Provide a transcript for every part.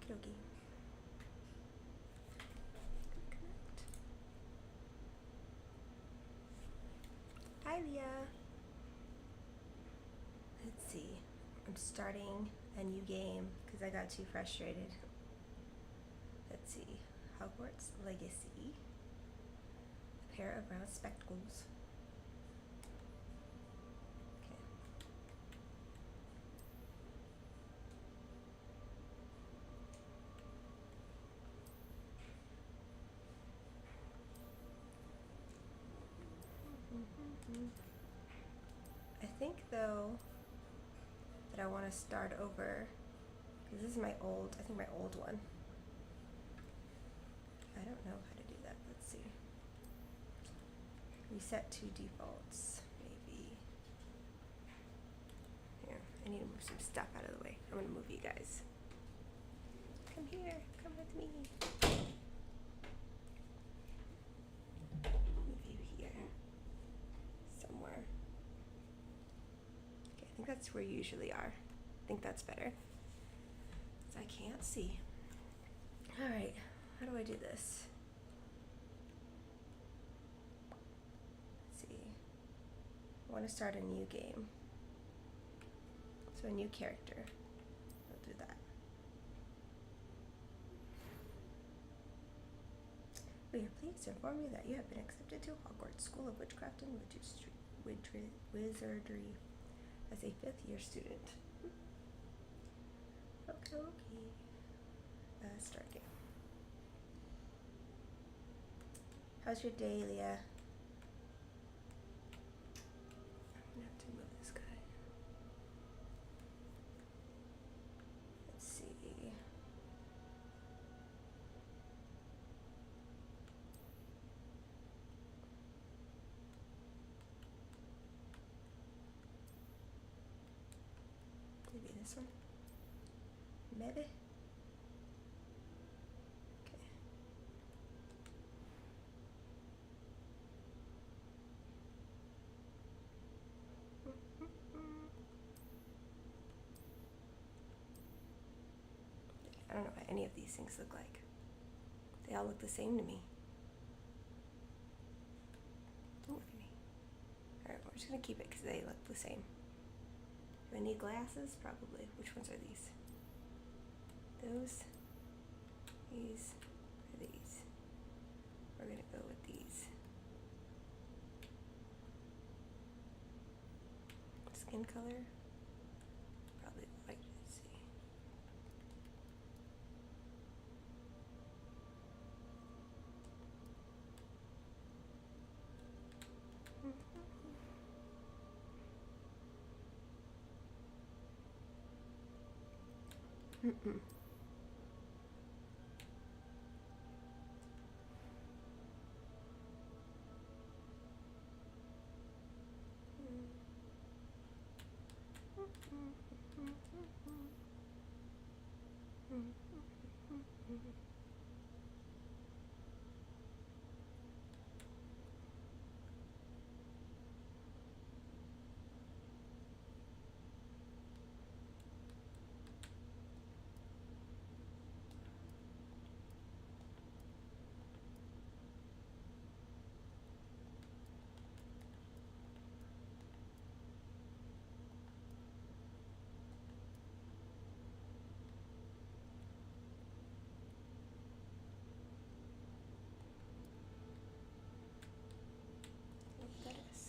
Okie dokie. Connect. Hi, Leah. Let's see. I'm starting a new game because I got too frustrated. Let's see. Hogwarts Legacy. A pair of round spectacles. Okay. I think though that I want to start over because this is my old, I think my old one. I don't know how to do that. Let's see. Reset to defaults, maybe. Here, I need to move some stuff out of the way. I'm gonna move you guys. Come here, come with me. Move you here, somewhere. Okay, I think that's where you usually are. I think that's better. Because I can't see. All right, how do I do this? Let's see. I want to start a new game. So a new character. I'll do that. We are pleased to inform you that you have been accepted to Hogwarts School of Witchcraft and Wizardry as a 5th year student. Okay. Start game. How's your day, Leah? I'm gonna have to move this guy. Let's see. Maybe this one. Maybe. Okay. I don't know what any of these things look like. They all look the same to me. Don't look at me. Alright, we're just gonna keep it because they look the same. Do I need glasses? Probably. Which ones are these? Those, these, or these? We're gonna go with these. Skin color? Probably white, let's see. Mm-mm. What that is.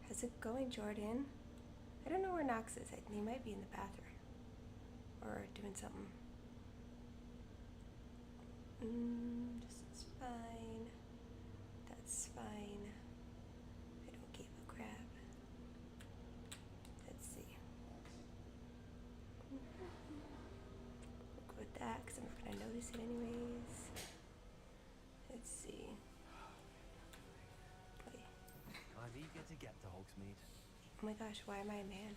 How's it going, Jordan? I don't know where Knox is. He might be in the bathroom or doing something. This is fine. That's fine. I don't give a crap. Let's see. We'll go with that because I'm not going to notice it anyways. Let's see. Play. I'm eager to get to Hogsmeade. Oh my gosh, why am I a man?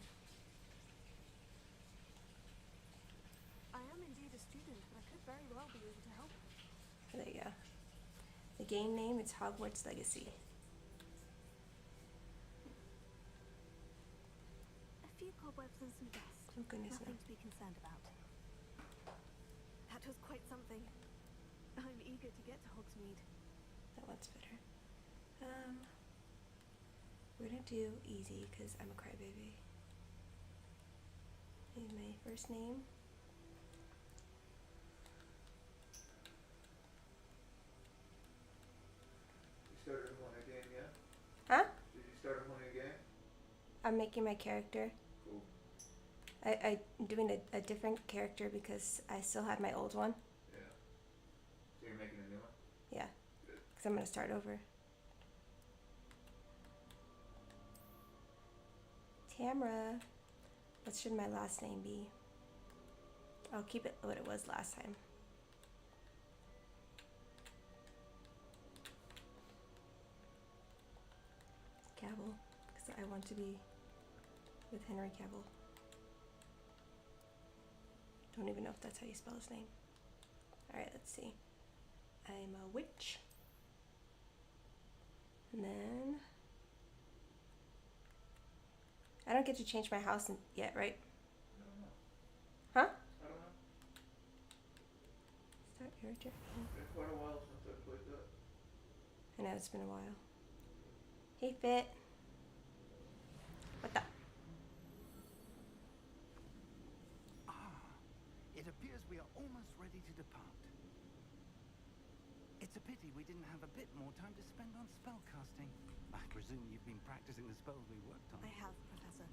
I am indeed a student, but I could very well be able to help. There you go. The game name is Hogwarts Legacy. A few cobwebs and some dust. Oh goodness, no. Nothing to be concerned about. That was quite something. I'm eager to get to Hogsmeade. That one's better. We're gonna do easy because I'm a crybaby. Need my first name. You started playing a game yet? Huh? Did you start playing a game? I'm making my character. Cool. I'm doing a different character because I still had my old one. Yeah. So you're making a new one? Yeah. Good. Because I'm gonna start over. Tamra. What should my last name be? I'll keep it what it was last time. Cavill, because I want to be with Henry Cavill. Don't even know if that's how you spell his name. Alright, let's see. I'm a witch. And then I don't get to change my house yet, right? I don't know. Huh? I don't know. Start your journey. It's been quite a while since I played that. I know it's been a while. Hey, Fit. What the? It appears we are almost ready to depart. It's a pity we didn't have a bit more time to spend on spellcasting. I presume you've been practicing the spells we worked on. I have, Professor.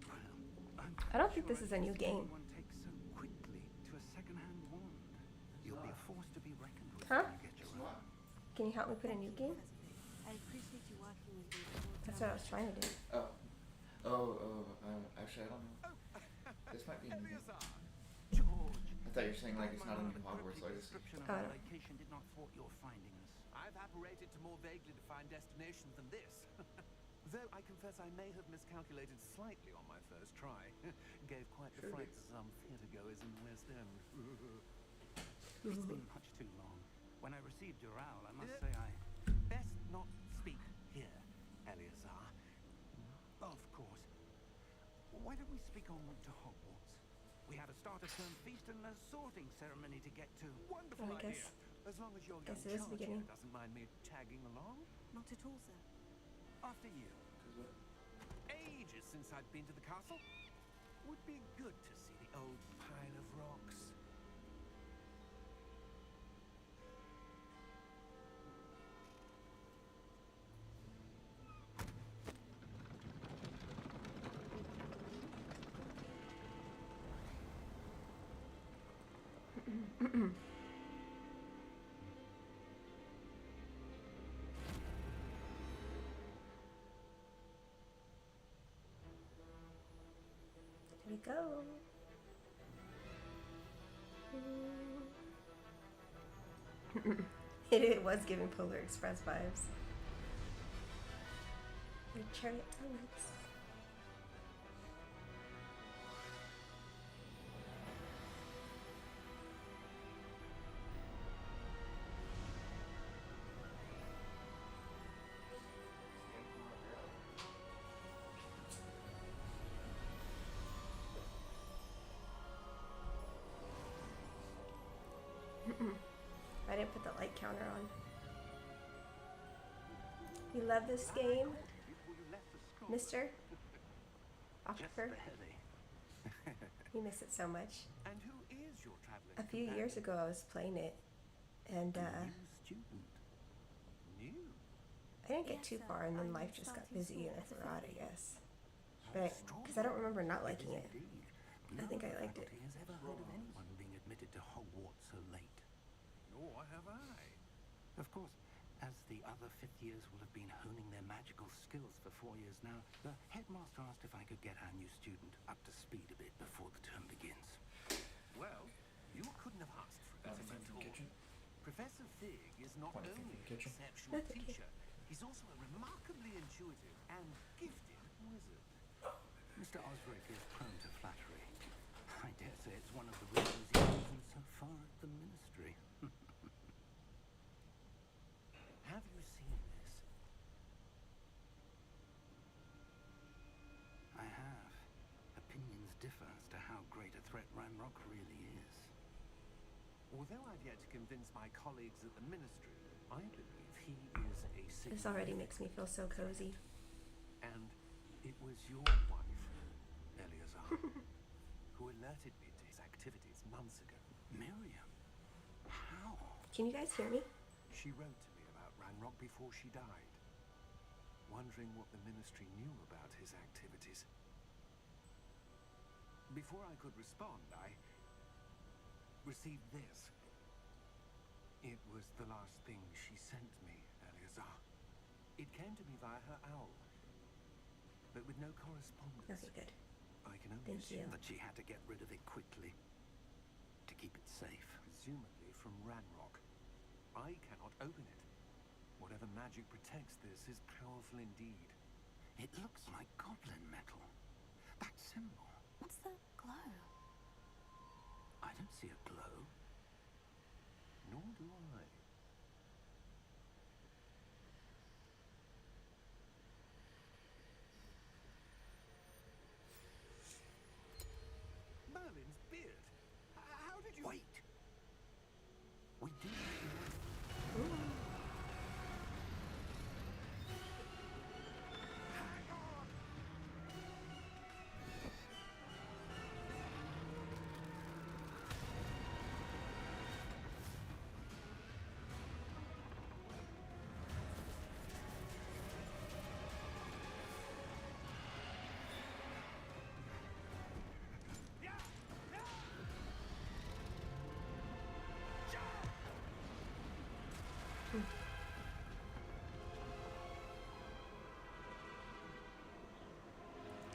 Well, I don't think this is a new game. One takes so quickly to a second-hand wand. You'll be a force to be reckoned with Huh? when you get your It's own. not. Can you help me put a Thank new you, game? Professor Fig. I appreciate you working with me towards That's what I was trying to do. Actually, I don't know. This might be a new game. Eleazar! George! I thought you were saying like it's My not a new rather Hogwarts cryptic Legacy. description of Oh. our location did not thwart your finding us. I've apparated to more vaguely defined destinations than this. Though I confess I may have miscalculated slightly on my first try. Gave quite the Sure fright did. to some theatre goers in the West End. It's been much too long. When I received your owl, I must Yeah. say I... Best not speak here, Eleazar. Of course. Why don't we speak en route to Hogwarts? We have a start-of-term feast and a sorting ceremony to get to. Wonderful I idea. guess- As long as your young guess it is charge beginning. here doesn't mind me tagging along. Not at all, sir. After you. 'Cause what? Ages since I've been to the castle. Would be good to see the old pile of rocks. Here we go. It was giving Polar Express vibes. The chariot elements. I didn't put the light counter on. You love this game, Before you left the school. Mr. Just October? barely. You miss it so much. And who is your traveling A few years ago, I was playing it, and New student. New? I didn't get Yes, too sir. far, and then I'm life just got starting busy, school and I as a forgot, I freshman. guess. But because I don't remember not liking it. Indeed. I think I liked it. Nobody has ever heard of anyone being admitted to Hogwarts so late. Nor have I. Of course, as the other fifth years will have been honing their magical skills for 4 years now, the headmaster asked if I could get our new student up to speed a bit before the term begins. Well, you couldn't have asked for a better Point from mentor. kitchen. Professor Fig is not Point of view only from an kitchen. exceptional That's okay. teacher, he's also a remarkably intuitive and gifted wizard. Mr. Osric is prone to flattery. I dare say it's one of the reasons he's risen so far at the ministry. Have you seen this? I have. Opinions differ as to how threat Ranrock really is. Although I've yet to convince my colleagues at the Ministry, I believe he is a This already makes me feel so cozy. And it was your wife, Eleazar, who alerted me to his activities months ago. Miriam? How? Can you guys hear me? She wrote to me about Ranrock before she died, wondering what the Ministry knew about his activities. Before I could respond, I received this. It was the last thing she sent me, Eleazar. It came to me via her owl, but with no correspondence. Okay, good. I can only Thank you. assume That she had to get rid of it quickly to keep it safe. presumably from Ranrock. I cannot open it. Whatever magic protects this is powerful indeed. It looks like goblin metal. That symbol. What's the glow? I don't see a glow. Nor do I. Merlin's beard. How did you... Wait! We do. Hang on! Yeah! Yeah! Jump!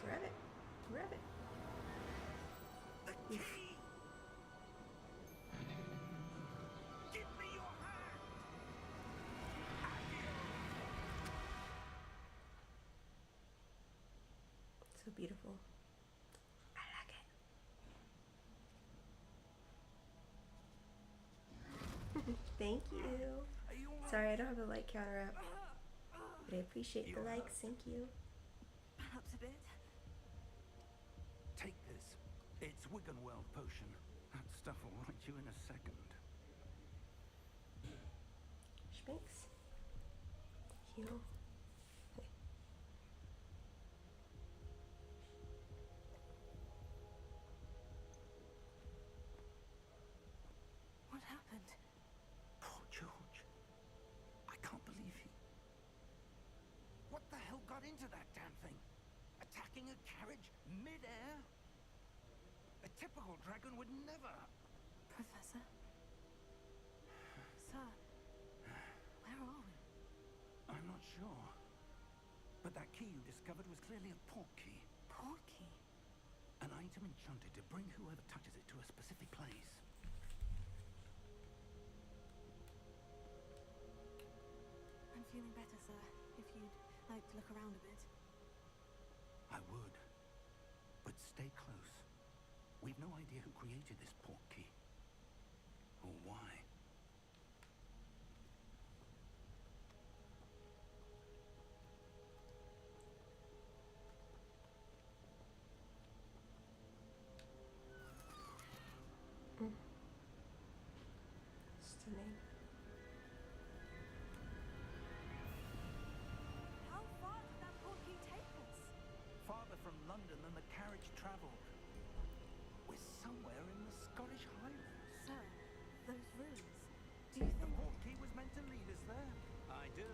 Grab it. Grab it. The key! Give me your hand! So beautiful. I like it. Thank you. Are you all right? Sorry, I don't have a light counter up, but I appreciate the likes. Thank you. Perhaps a bit. Take this. It's Wiggenweld potion. That stuff will right you in a second. Schminks. Heal. Okay. What happened? Poor George. I can't believe he... What the hell got into that damn thing? Attacking a carriage mid-air? A typical dragon would never... Professor? Sir? Where are we? I'm not sure. But that key you discovered was clearly a portkey. Portkey? An item enchanted to bring whoever touches it to a specific place. I'm feeling better, sir. If you'd like to look around a bit. I would. But stay close. We've no idea who created this portkey. Or why. Stunning. How far did that portkey take us? Farther from London than the carriage travelled. We're somewhere in the Scottish Highlands. Sir, those rooms. Do you The think... portkey was meant to lead us there. I do.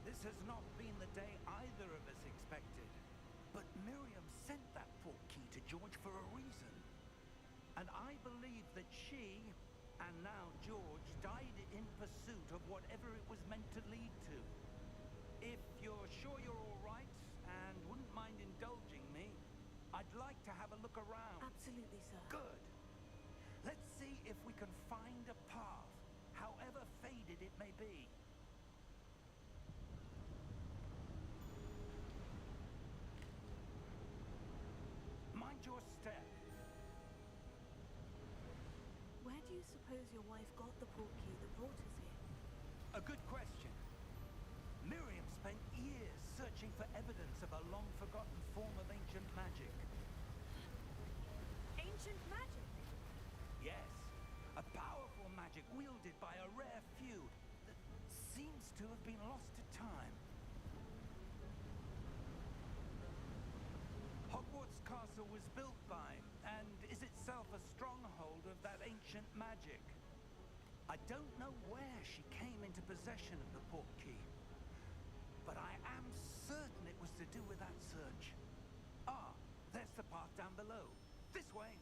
This has not been the day either of us expected. But Miriam sent that portkey to George for a reason. And I believe that she, and now George, died in pursuit of whatever it was meant to lead to. If you're sure you're all right, and wouldn't mind indulging me, I'd like to have a look around. Absolutely, sir. Good. Let's see if we can find a path, however faded it may be. Mind your step. Where do you suppose your wife got the portkey that brought us here? A good question. Miriam spent years searching for evidence of a long-forgotten form of ancient magic. Ancient magic? wielded by a rare few that seems to have been lost to time. Hogwarts Castle was built by, and is itself a stronghold of that ancient magic. I don't know where she came into possession of the portkey, but I am certain it was to do with that search. Ah, there's the path down below. This way.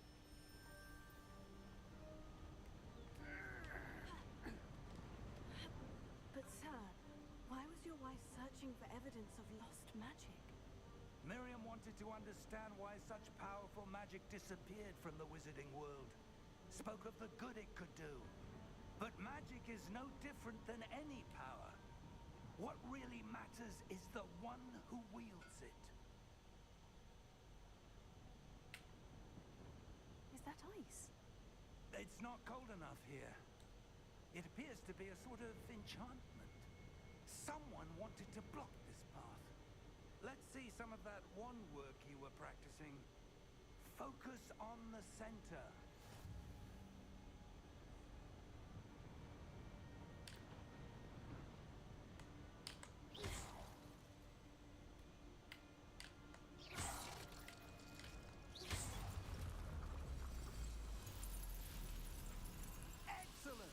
But sir, why was your wife searching for evidence of lost magic? Miriam wanted to understand why such powerful magic disappeared from the wizarding world. Spoke of the good it could do. But magic is no different than any power. What really matters is the one who wields it. Is that ice? It's not cold enough here. It appears to be a sort of enchantment. Someone wanted to block this path. Let's see some of that wand work you were practicing. Focus on the center. Excellent!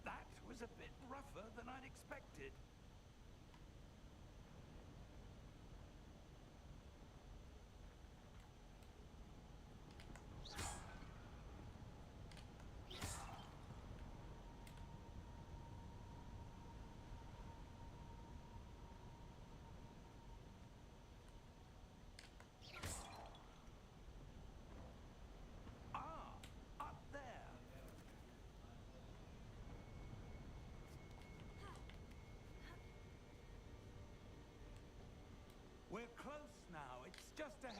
That was a bit rougher than I'd expected. Ah, up there. We're close now. It's just ahead.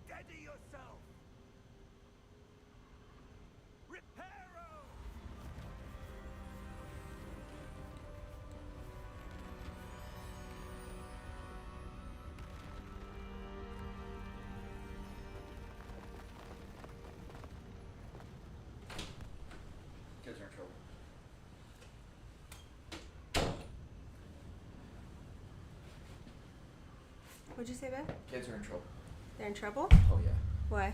Steady yourself. Reparo! Kids are in trouble. What'd you say, Beth? Kids are in trouble. They're in trouble? Oh yeah. Why?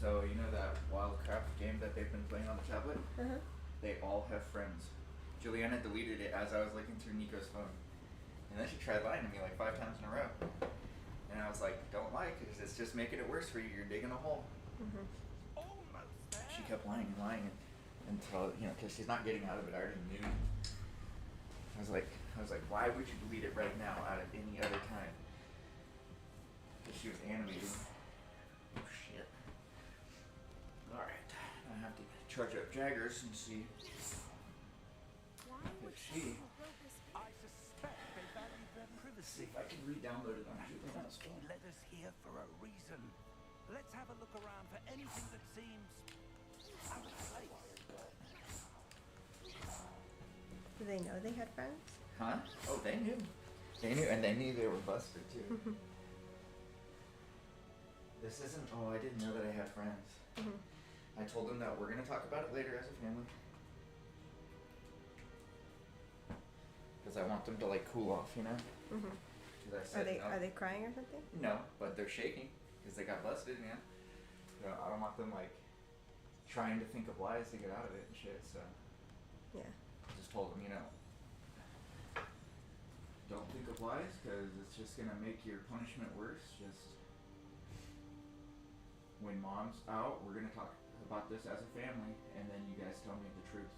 So you know that Wildcraft game that they've been playing on the tablet? Uh-huh. They all have friends. Juliana deleted it as I was looking through Nico's phone. And then she tried lying to me like 5 times in a row. And I was like, don't lie, because it's just making it worse for you. You're digging a hole. Mm-hmm. Almost there. She kept lying and lying until, you know, because she's not getting out of it. I already knew. I was like, why would you delete it right now out of any other time? Because she was animating. Oh shit. Alright. I have to charge up Jaggers and see Why if would she... someone build this I suspect they value their See privacy. if I can re-download it on Juliana's He phone. led us here for a reason. Let's have a look around for anything that seems out of place. Do they know they had friends? Huh? Oh, they knew. They knew, and they knew they were busted too. This isn't, oh, I didn't know that I had friends. Mm-hmm. I told them that we're going to talk about it later as a family. Because I want them to like cool off, you know? Mm-hmm. 'Cause I said no. Are they crying or something? No, but they're shaking because they got busted, man. So I don't want them like trying to think of lies to get out of it and shit. So Yeah. I just told them, you know, don't think of lies because it's just gonna make your punishment worse. Just when mom's out, we're gonna talk about this as a family, and then you guys tell me the truth.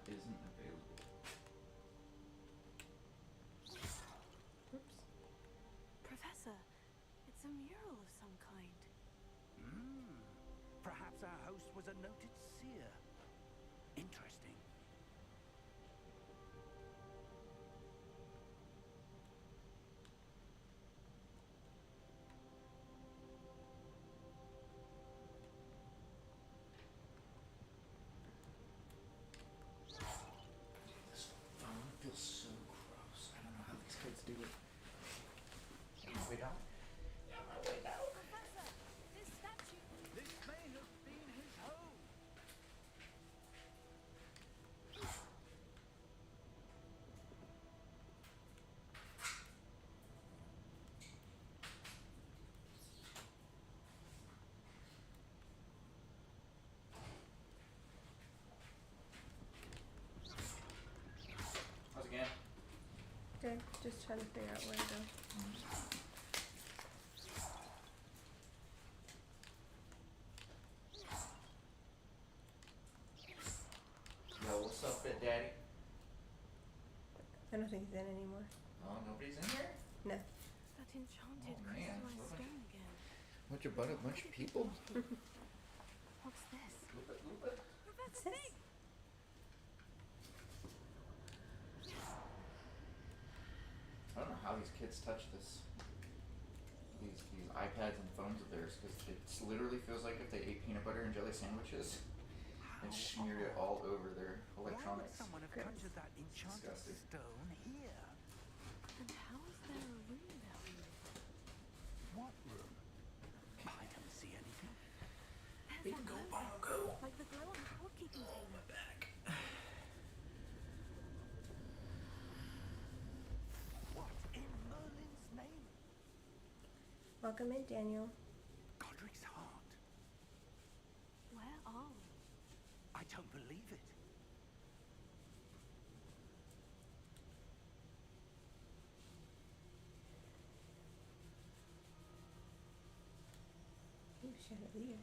isn't available. Oops. Professor, it's a mural of some kind. Perhaps our host was a noted seer. Interesting. This phone feels so gross. I don't know how these kids do it. We don't. Professor, this statue. This may have been his home. How's it going? Good. Just trying to figure out where to go. Yo, what's up, Fit Daddy? I don't think he's in anymore. Oh, nobody's in here? No. That enchanted Oh, man. crystallized stone again. Bunch of a bunch of people. What's this? What's Professor this? Fig! I don't know how these kids touch this. These iPads and phones of theirs, because it literally feels like if they ate peanut butter and jelly sandwiches and smeared it all over their Why would electronics. someone have Gross. conjured that enchanted Disgusting. stone here? And how is there a room down here? What room? I don't see anything. There's that glow. Like the glow on the portkey container. What in Merlin's name? Welcome in, Daniel. Godric's heart. Where are we? I don't believe it. Ooh, chandelier.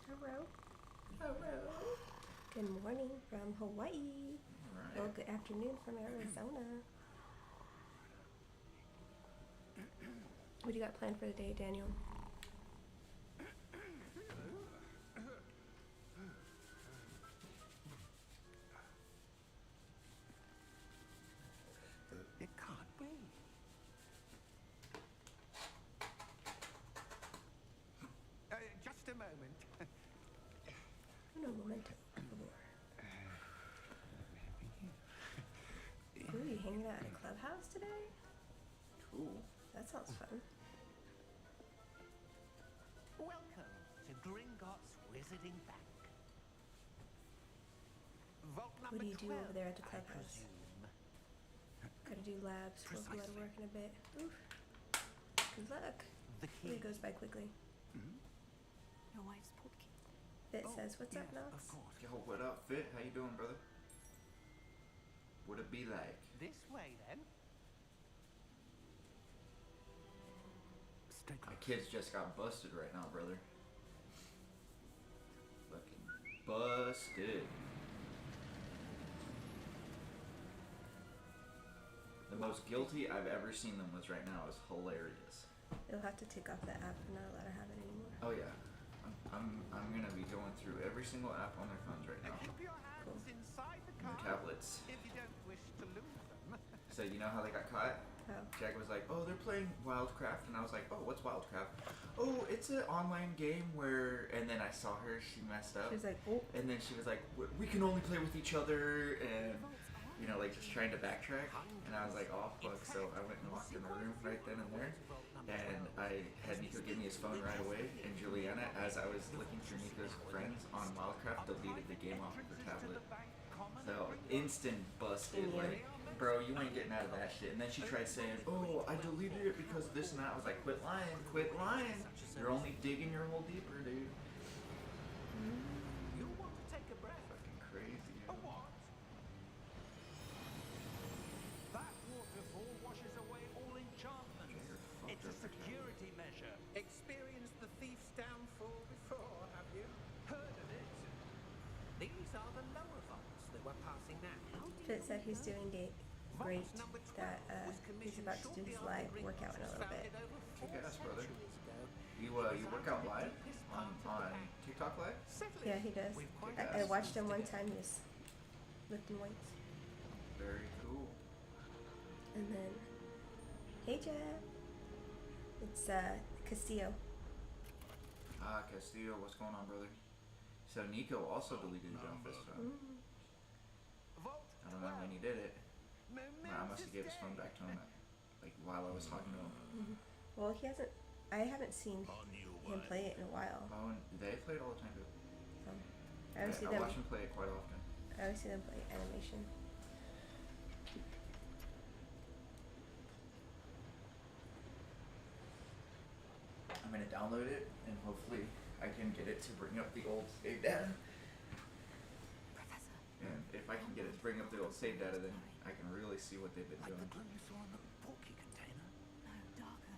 Hello. Hello. Good morning from Hawaii. Well, good afternoon from Arizona. What do you got planned for the day, Daniel? It can't be. Just a moment. No momento, por favor. Ooh, you hanging out at a clubhouse today? Cool. That sounds fun. Welcome to Gringotts Wizarding Bank. Vault What number do you do 12, over there at the I clubhouse? presume. Gotta do labs, work a lot of Precisely. work in a bit. Oof. Good luck. The Really key. goes by quickly. Your wife's portkey. It Oh, says, what's yes, up, Knox? Of course. Yo, what up, Fit? How you doing, brother? What it be like? This way then. Stay My close. kids just got busted right now, brother. Fucking busted. The most guilty I've ever seen them was right now is hilarious. You'll have to take off the app. We're not allowed to have it anymore. Oh yeah, I'm gonna be going through every single app on their phones right now, Keep your hands inside the and car their tablets. if you don't wish to lose them. So you know how they got caught? Oh. Jag was like, oh, they're playing Wildcraft, and I was like, oh, what's Wildcraft? Oh, it's an online game where, and then I saw her, she messed up, She was like, oh. and then she was like, we can only play with each other, and you know, like just trying to backtrack, and I was like, oh fuck, so I went and walked in the room right then and there, and I had Nico give me his phone right away, and Juliana, as I was looking through Nico's friends on Wildcraft, deleted the game off of her tablet. So instant busted, like, bro, you ain't getting out of that shit. And then she tried saying, oh, I deleted it because this and that. I was like, quit lying, quit lying. You're only digging your hole deeper, dude. You want to take a breath? Fucking crazy. A what? That waterfall washes said he's doing great. Vault number 12 That was he's commissioned about to do shortly his after live Ring workout in a little bit. started over 4 Kick ass, brother. centuries ago. You work out live on TikTok live? Settle Yeah, it he does. with quite Kick I ass. watched him one time. He was lifting weights, Very cool. and then, hey Jeff, it's Castillo. Ah, Castillo, what's going on, brother? So Nico also deleted Jump this time. Vault I don't know when he did it. 12. I must have gave his phone back to him, like while I was talking to him. Well, he hasn't. I haven't seen him play it in a while. Oh, and they play it all the time, too. I always see I them. watch him play it quite often. I always see them play animation. I'm gonna download it, and hopefully I can get it to bring up the old save data. Professor. And if I can get it to bring up the old save data, then I can really see what they've been Like the doing. glow you saw in the portkey container. No, darker.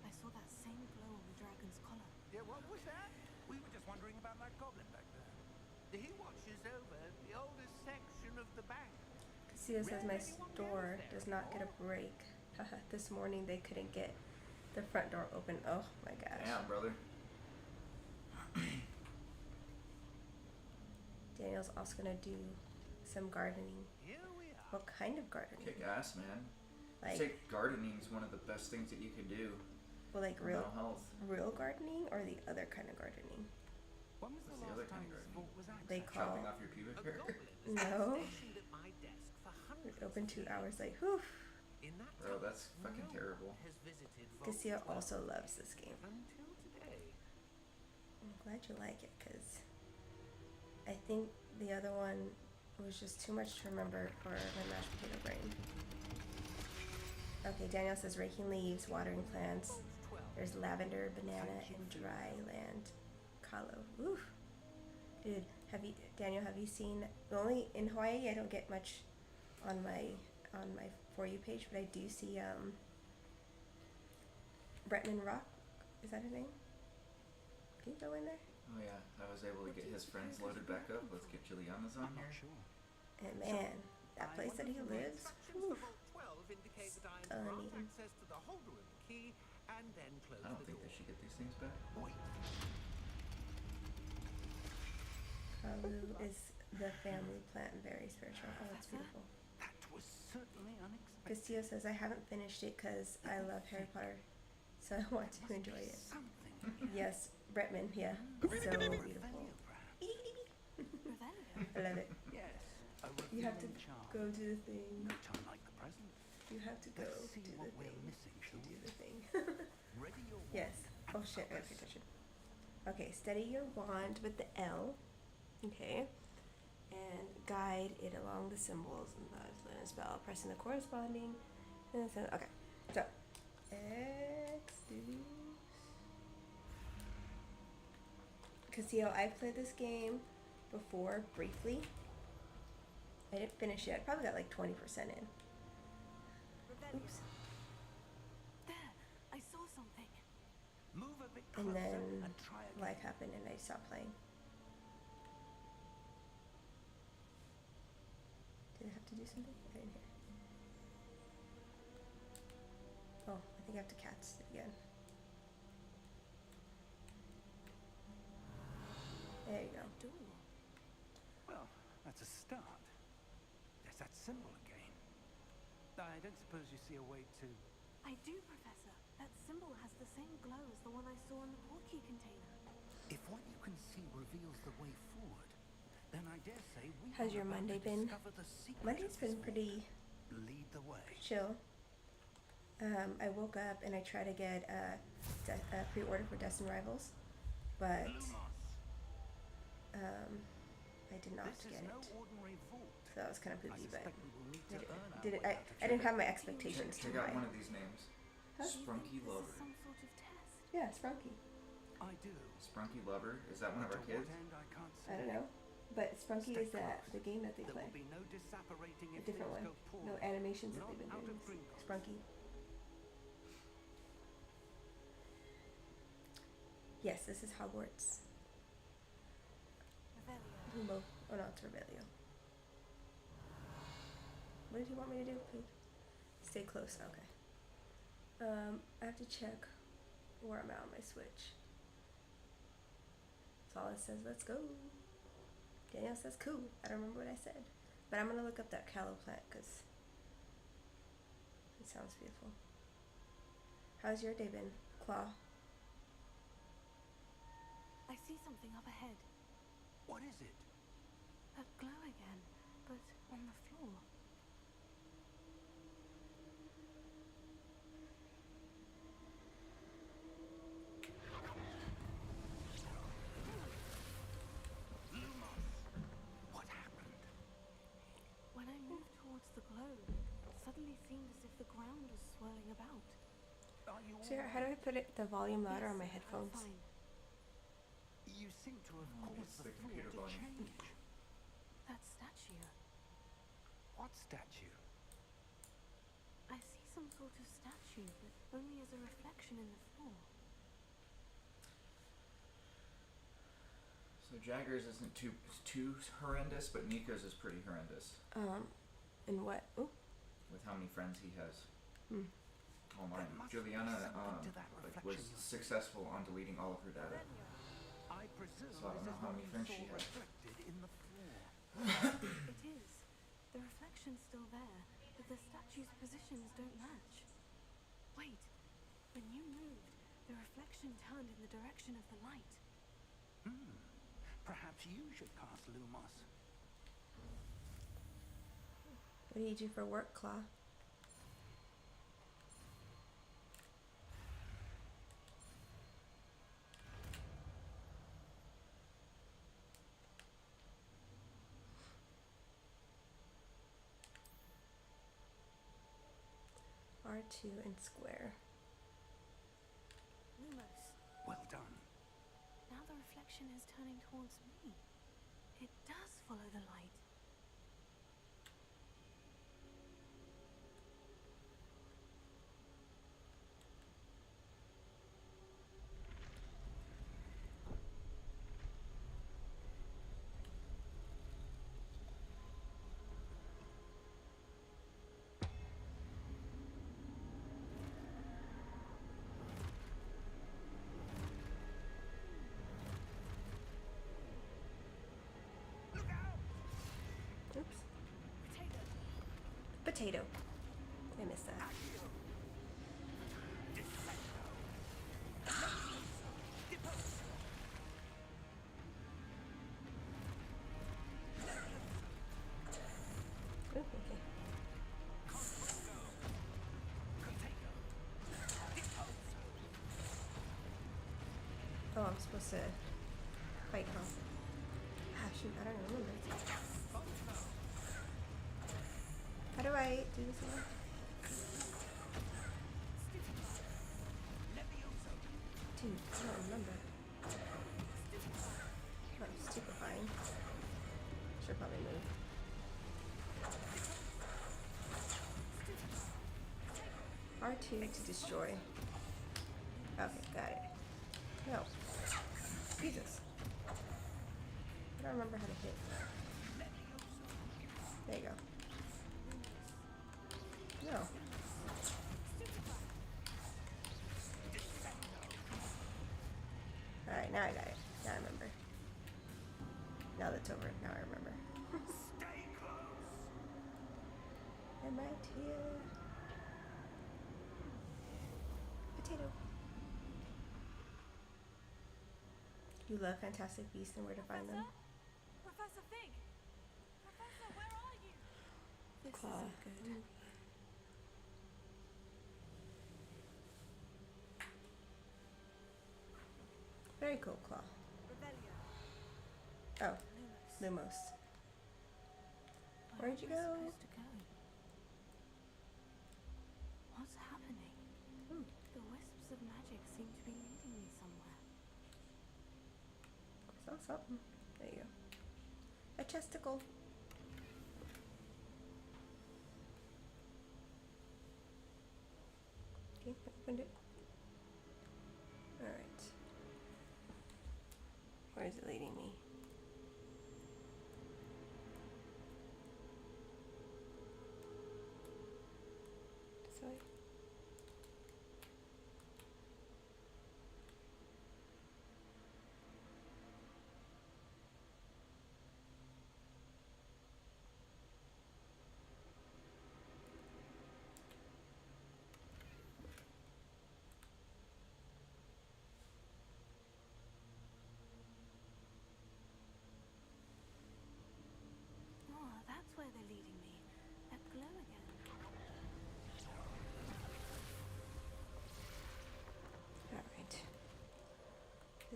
I saw that same glow on the dragon's collar. Yeah, what was that? We were just wondering about that goblin back there. He watches over the oldest section of the bank. Castillo says my store does not get a break. Haha, this morning they couldn't get the front door open. Oh my gosh. Damn, brother. Daniel's also gonna do some gardening. Here we are. What kind of gardening? Kick ass, man. I Like, say gardening is one of the best things that you can do well, like for mental health. real gardening or the other kind of gardening? When was What's the the other last kind time of this gardening? vault was They accessed? call Chopping off your pubic A hair. goblin has No. been stationed at my desk for hundreds Open of 2 years. hours. Like, whew. In that Bro, time, that's fucking no terrible. one has visited Vault Castillo 12 also loves this game. until today. I'm glad you like it because I think the other one was just too much to remember for my mashed potato brain. Okay, Daniel says raking leaves, watering plants. Vault 12. There's lavender, banana, and dry land. Kalo. Oof. Dude, Daniel, have you seen, only in Hawaii I don't get much on my For You page, but I do see Bretman Rock. Is that his name? Can you go in there? Oh yeah, I was able to get his friends loaded back up. Let's get Juliana's on I'm not here. sure. And man, that place that he lives, Instructions whew, for Vault 12 indicate that I am to grant stunning. access to the holder of the key and then close I don't the think door. they should get these things back. Wait. Kalu is the family plant and very spiritual. Oh, that's beautiful. That was certainly unexpected. Castillo says I haven't finished it because I love Harry Potter, so I want to enjoy it. Something. Yes, Bretman, yeah, so beautiful. Revelio, perhaps. Revelio. I love it. Yes. A You have to revealing charm. go do the thing. No time like the present. You have to go Let's see do what the we're thing. missing, To shall do we? the thing. Ready your Yes. wand Oh shit, I and gotta pay compass. attention. Okay, steady your wand with the L. Okay. And guide it along the symbols and the spell, pressing the corresponding. Okay, so Castillo, I've played this game before briefly. I didn't finish it. I probably got like 20% in. Revelio. Oops. There. I saw something. Move a bit And closer then and try again. life happened and I stopped playing. Did I have to do something? I didn't hear. Oh, I think I have to cast it again. There you go. A door. Well, that's a start. There's that symbol again. I don't suppose you see a way to... I do, Professor. That symbol has the same glow as the one I saw in the portkey container. If what you can see reveals the way forward, then I dare say we How's are your about Monday to been? discover the secret Monday's of been this pretty vault. Lead the way. chill. I woke up and I tried to get a pre-order for Destin Rivals, but I did not This get is no it. ordinary vault. So I was kind of I poopy, but suspect we will need to earn our did it. way I out of didn't here. have my expectations too Check out high. one of these names. Huh? Do you Sprunky think this Lover. is some sort of test? Yeah, Sprunky. I do. Sprunky Lover. Is that one of To our what kids? end, I can't say. I don't know, but Sprunky Stay is the game that they There play. will be no disapparating A if different things one. go poorly. No animations that Not they've been out doing. of Gringotts. Sprunky. Yes, this is Hogwarts. Revelio. Humo. Oh no, it's Revelio. What did he want me to do? Stay close. Okay. I have to check where I'm at on my Switch. That's all it says. Let's go. Danielle says cool. I don't remember what I said. But I'm going to look up that callow plant because it sounds beautiful. How's your day been, Claw? I see something up ahead. What is it? That glow again, but on the floor. Lumos! What happened? When I moved towards the glow, it suddenly seemed as if the ground was swirling about. Are you So how do I put it the volume louder on my Yes, headphones? I'm fine. You seem to have It's caused the the floor computer to volume. change. That statue. What statue? I see some sort of statue, but only as a reflection in the floor. So Jagger's isn't too horrendous, but Nico's is pretty horrendous And what? Ooh. with how many friends he has Hmm. online. There must be Juliana something to that was reflection you're successful on deleting all of her data. I presume So I don't this know is how what many you friends saw she has. reflected in the floor. It is. The reflection's still there, but the statue's positions don't match. Wait. When you moved, the reflection turned in the direction of the light. Perhaps you should cast Lumos. What do you do for work, Claw? R2 and square. Lumos. Well done. Now the reflection is turning towards me. It does follow the light. Oops. Potato. Potato. I missed that. Ooh, okay. Oh, I'm supposed to fight, huh? Ah, shoot, I don't remember. How do I do this again? Dude, I don't remember. Oh, stupefying. Should probably move. R2 to destroy. Okay, got it. No. Jesus. I don't remember how to hit. There you go. No. Alright, now I got it. Now I remember. Now that's over. Now I remember. Stay close. I'm right here. Potato. You love Fantastic Beasts and where to find them? Professor Fig! Professor, where are you? This Claw. isn't good. Very cool, Claw. Revelio. Oh, Lumos. Lumos. Where Where'd you am I go? supposed to go? What's happening? The wisps of magic seem to be leading me somewhere. Saw something. There you go. A chesticle. Okay, I opened it. Alright. Where is it leading me?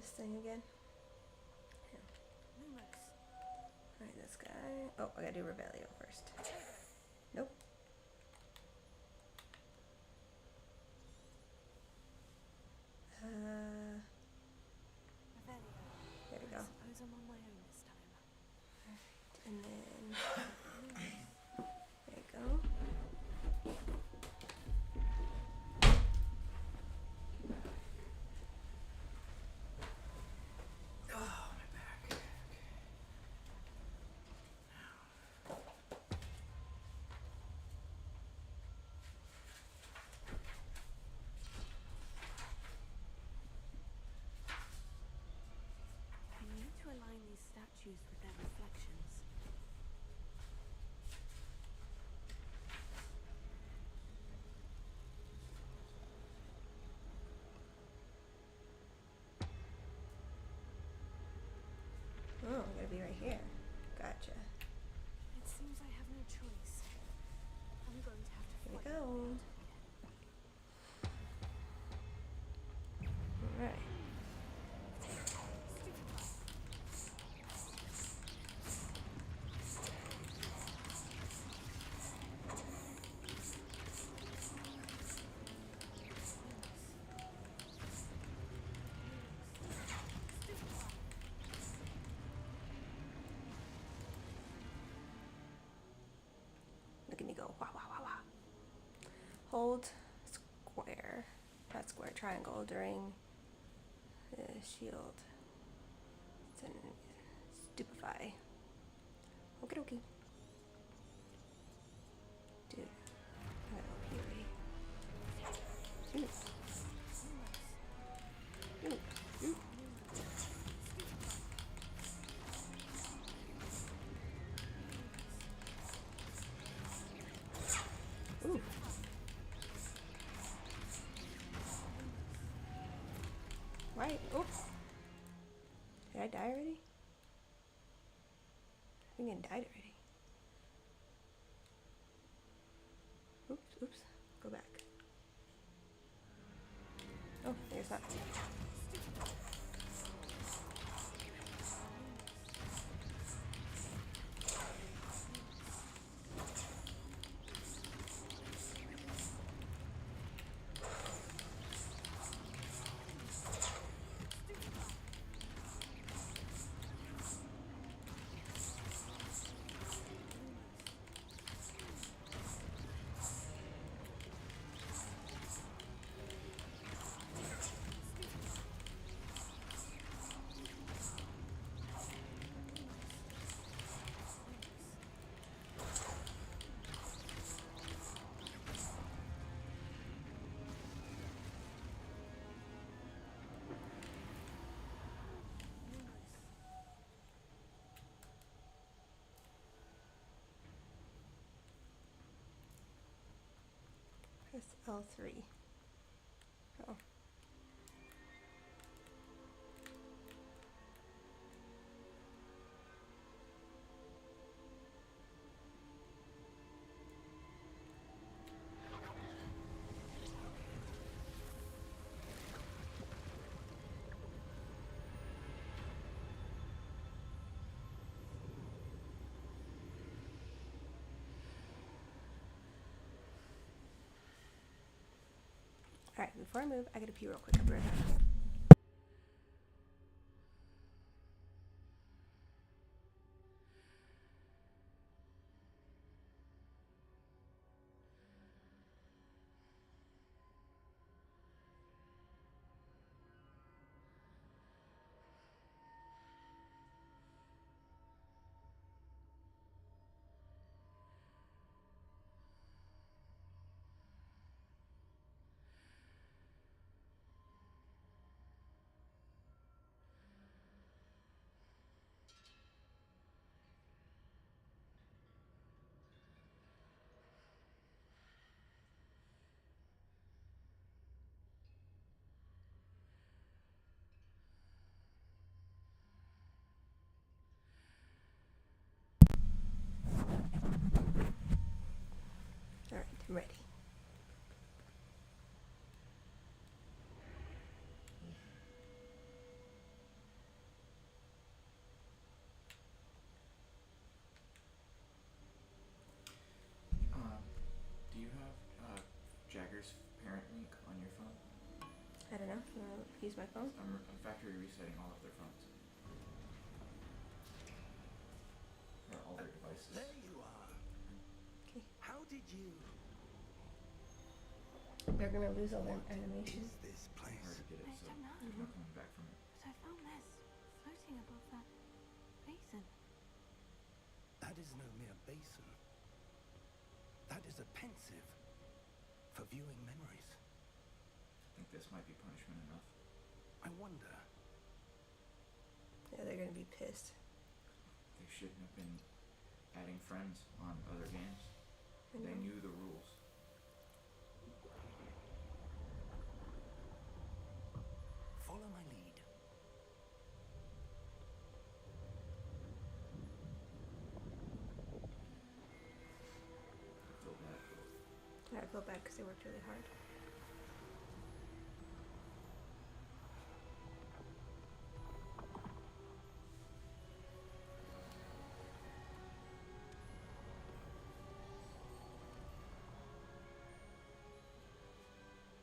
this thing again. Lumos. Alright, this guy. Oh, I gotta do Revelio first. Nope. Revelio. There we I go. suppose I'm on my own this time. And then Lumos. there you go. Oh, my back. I need to align these statues with their reflections. Oh, I gotta be right here. Gotcha. It seems I have no choice. I'm going to have to Here we fight go. my way out of here. Alright. Look at me go. Wah, wah, wah, wah. Hold square. Not square, triangle during the shield. It's an stupefy. Okie dokie. Dude. I gotta go here, right? Shoot. Shoot. Shoot. Ooh. Right. Oops. Did I die already? I think I died already. Oops, oops. Go back. Oh, there's that. Press L3. Oh. Alright, before I move, I gotta pee real quick. I'll be right back. Alright, I'm ready. Jagger's parent link on your phone? I don't know. You want to use my phone? I'm factory resetting all of their phones. Or all their devices. There you are. Okay. How did you... They're gonna lose all their What animation. is this Hard place? to get it, I so don't know. there's no coming back from it. But I found this floating above that basin. That is no mere basin. That is a pensive for viewing memories. I think this might be punishment enough. I wonder. Yeah, they're gonna be pissed. They shouldn't have been adding friends on other games. I They know. knew the rules. Follow my lead. I feel bad. Yeah, I feel bad because they worked really hard.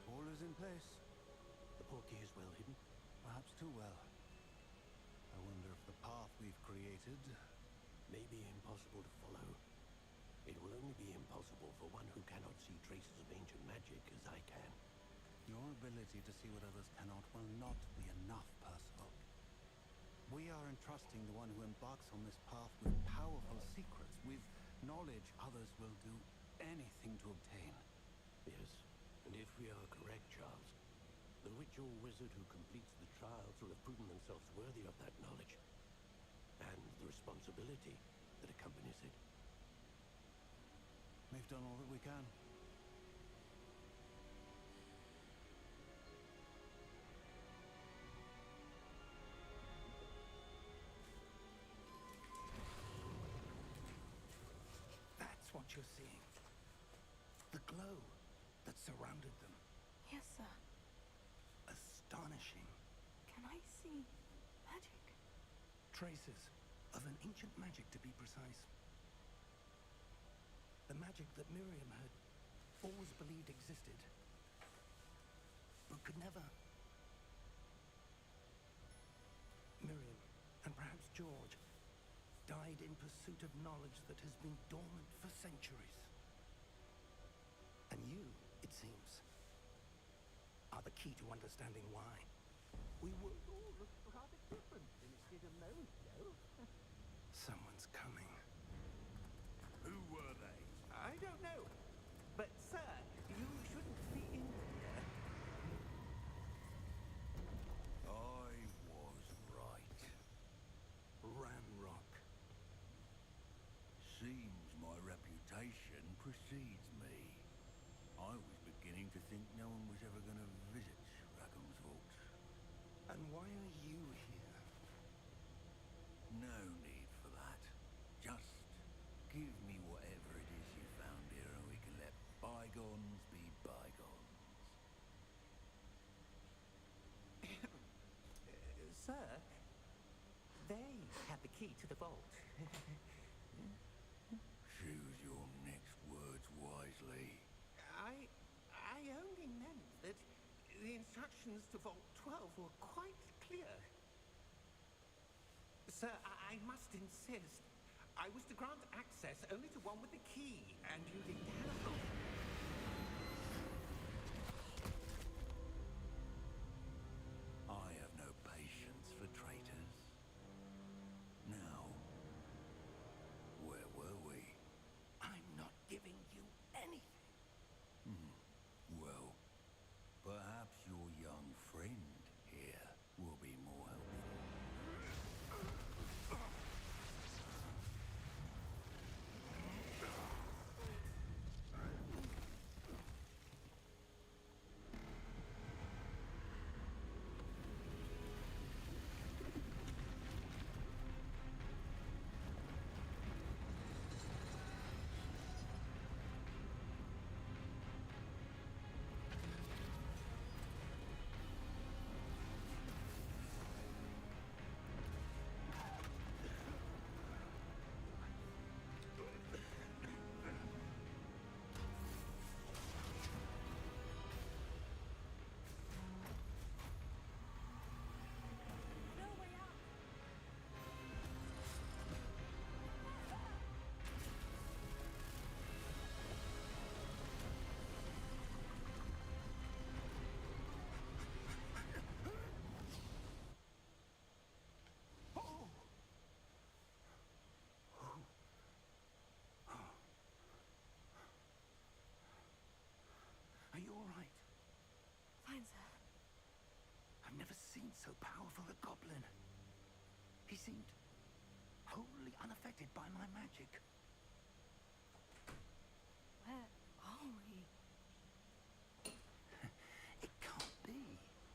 All is in place. The portkey is well hidden, perhaps too well. I wonder if the path we've created may be impossible to follow. It will only be impossible for one who cannot see traces of ancient magic as I can. Your ability to see what others cannot will not be enough, Percival. We are entrusting the one who embarks on this path with powerful secrets, with knowledge others will do anything to obtain. Yes, and if we are correct, Charles, the witch or wizard who completes the trials will have proven themselves worthy of that knowledge, and the responsibility that accompanies it. We've done all that we can. That's what you're seeing. The glow that surrounded them. Yes, sir. Astonishing. Can I see magic? Traces of an ancient magic, to be precise. The magic that Miriam had always believed existed, but could never. Miriam, and perhaps George, died in pursuit of knowledge that has been dormant for centuries. And you, it seems, are the key to understanding why. We would all look rather different than it did a moment ago. Someone's coming. Who were they? I don't know. But, sir, you shouldn't be in here. I was right. Ranrock. Seems my reputation precedes me. I was beginning to think no one was ever going to visit Rackham's Vault. And why are you here? No need for that. Just give me whatever it is you found here and we can let bygones be bygones. Sir, they have the key to the vault. Choose your next words wisely. I only meant that the instructions to Vault 12 were quite clear. Sir, I must insist. I was to grant access only to one with the key, and you didn't have them. I have no patience for traitors. Now, where were we? I'm not giving you anything. Well, perhaps your young friend here will be more helpful. ain't so powerful a goblin. He seemed wholly unaffected by my magic. Where are we? It can't be.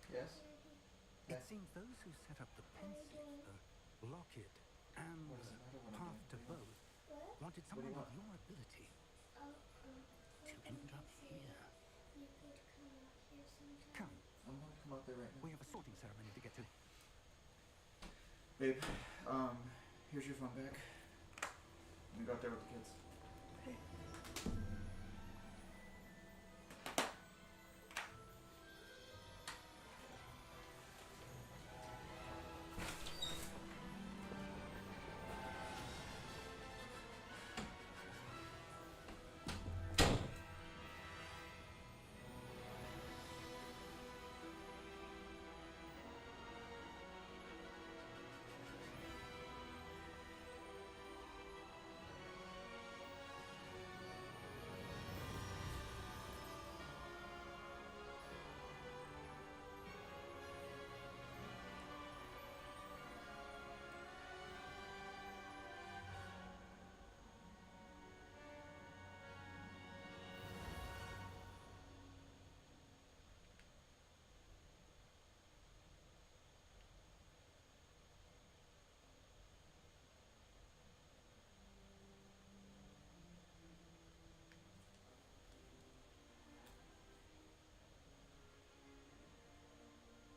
Yes? It seems those who set up the Pensieve, Lockett, and What does it matter when I'm Path to doing Both wanted What do you someone with want? your ability to end up here. Come, I'm gonna come out there right now. we have a sorting ceremony to get to. Babe, here's your phone back. Let me go out there with the kids. Okay.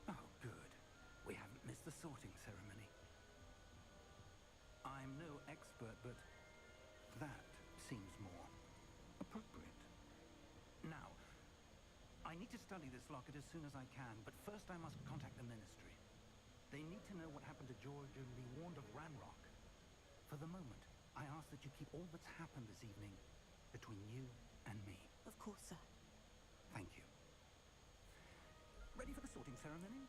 Oh, good. We haven't missed the sorting ceremony. I'm no expert, but that seems more appropriate. Now, I need to study this locket as soon as I can, but first I must contact the Ministry. They need to know what happened to George and be warned of Ranrock. For the moment, I ask that you keep all that's happened this evening between you and me. Of course, sir. Thank you. Ready for the sorting ceremony?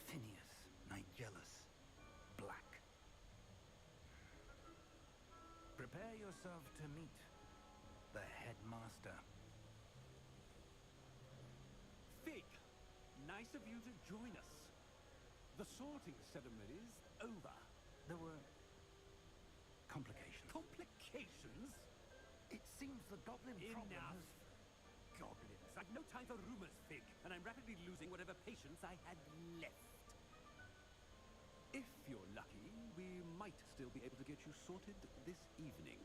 Phineas Nigellus Black. Prepare yourself to meet the headmaster. Fig, nice of you to join us. The sorting ceremony's over. There were complications. Complications? It seems the goblin problem Enough. has... Goblins. I've no time for rumors, Fig, and I'm rapidly losing whatever patience I had left. If you're lucky, we might still be able to get you sorted this evening.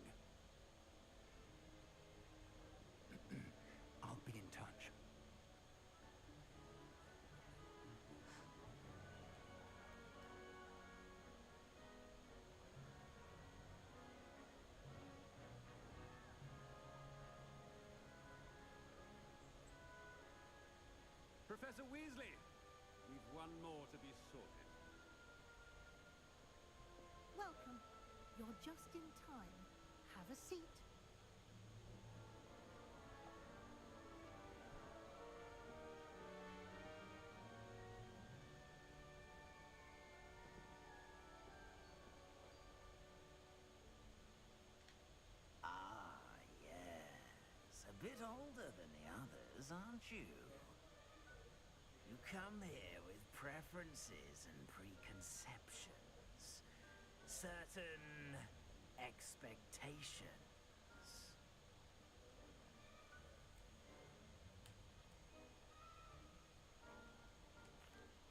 I'll be in touch. Professor Weasley, we've one more to be sorted. Welcome. You're just in time. Have a seat. Ah, yes. A bit older than the others, aren't you? You come here with preferences and preconceptions. Certain expectations.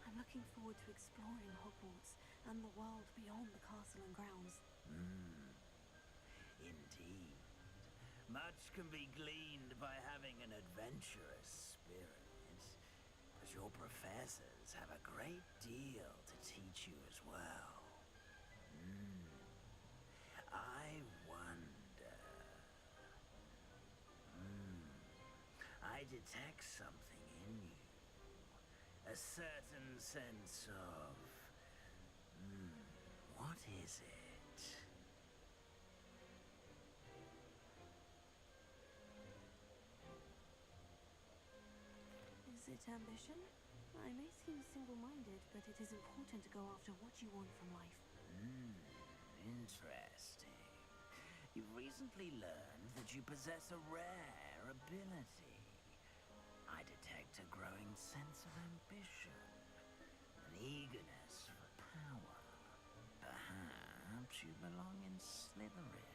I'm looking forward to exploring Hogwarts and the world beyond the castle and grounds. Indeed. Much can be gleaned by having an adventurous spirit. But your professors have a great deal to teach you as well. I wonder... I detect something in you. A certain sense of... what is it? it ambition? I may seem single-minded, but it is important to go after what you want from life. Interesting. You've recently learned that you possess a rare ability. I detect a growing sense of ambition, an eagerness for power. Perhaps you belong in Slytherin.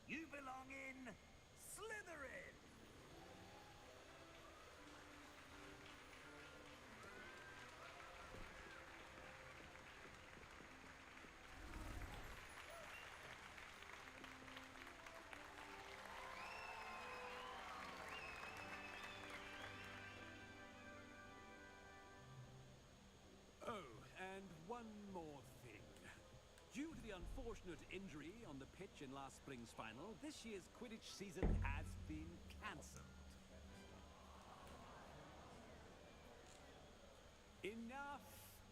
You belong in Slytherin! Oh, and one more thing. Due to the unfortunate injury on the pitch in last spring's final, this year's Quidditch season has been cancelled. Enough!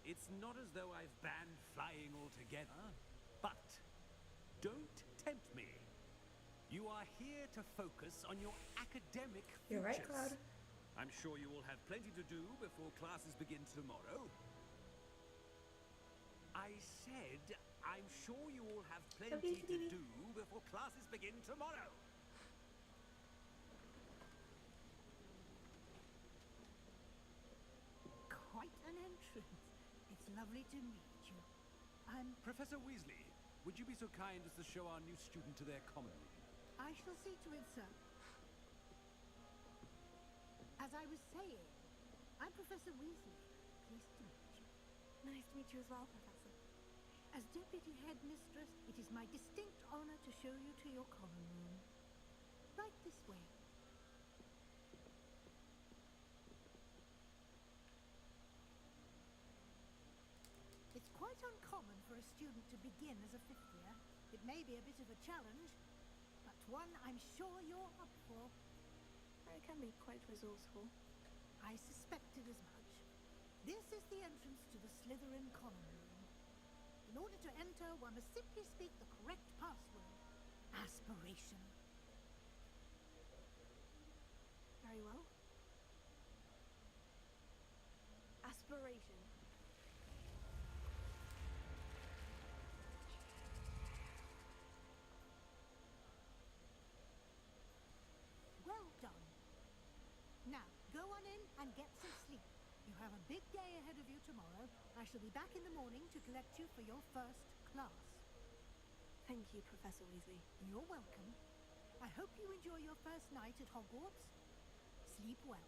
It's not as though I've banned flying altogether, but don't tempt me. You are here to focus on your academic futures. You're right, Cloud. I'm sure you will have plenty to do before classes begin tomorrow. I said, I'm sure you all have plenty to do before classes begin tomorrow. Quite an entrance. It's lovely to meet you. I'm... Professor Weasley, would you be so kind as to show our new student to their common room? I shall see to it, sir. As I was saying, I'm Professor Weasley. Pleased to meet you. Nice to meet you as well, Professor. As Deputy Headmistress, it is my distinct honor to show you to your common room. Right this way. It's quite uncommon for a student to begin as a fifth year. It may be a bit of a challenge, but one I'm sure you're up for. I can be quite resourceful. I suspected as much. This is the entrance to the Slytherin common room. In order to enter, one must simply speak the correct password. Aspiration. Very well. Aspiration. Well done. Now, go on in and get some sleep. You have a big day ahead of you tomorrow. I shall be back in the morning to collect you for your first class. Thank you, Professor Weasley. You're welcome. I hope you enjoy your first night at Hogwarts. Sleep well.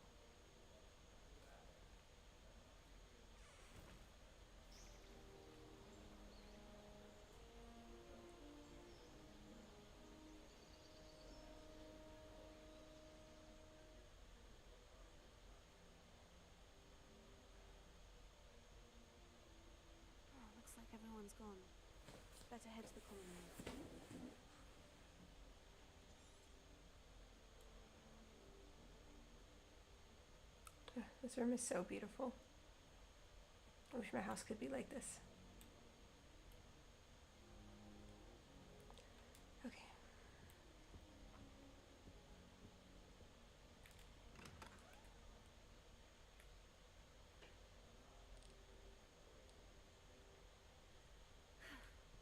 Oh, looks like everyone's gone. Better head to the common room. This room is so beautiful. I wish my house could be like this. Okay.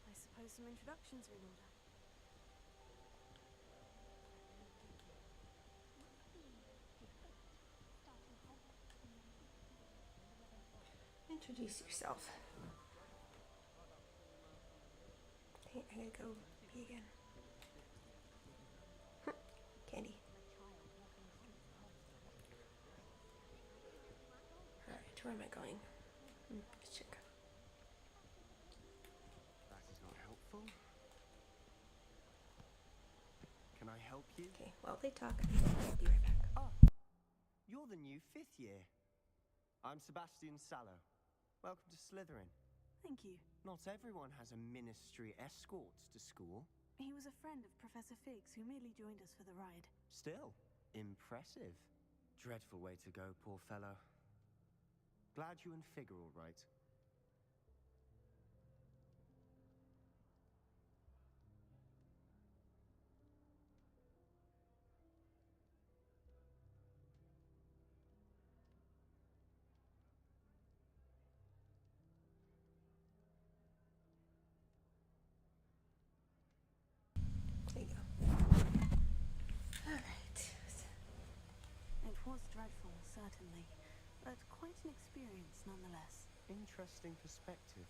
I suppose some introductions are in order. Introduce yourself. Okay, I gotta go pee again. Candy. Alright, where am I going? Let's check. That is not helpful. Can I help you? Okay, while they talk, I'll be right back. Oh, you're the new fifth year. I'm Sebastian Sallow. Welcome to Slytherin. Thank you. Not everyone has a ministry escort to school. He was a friend of Professor Figgs who merely joined us for the ride. Still, impressive. Dreadful way to go, poor fellow. Glad you and Fig are all right. certainly, but quite an experience nonetheless. Interesting perspective.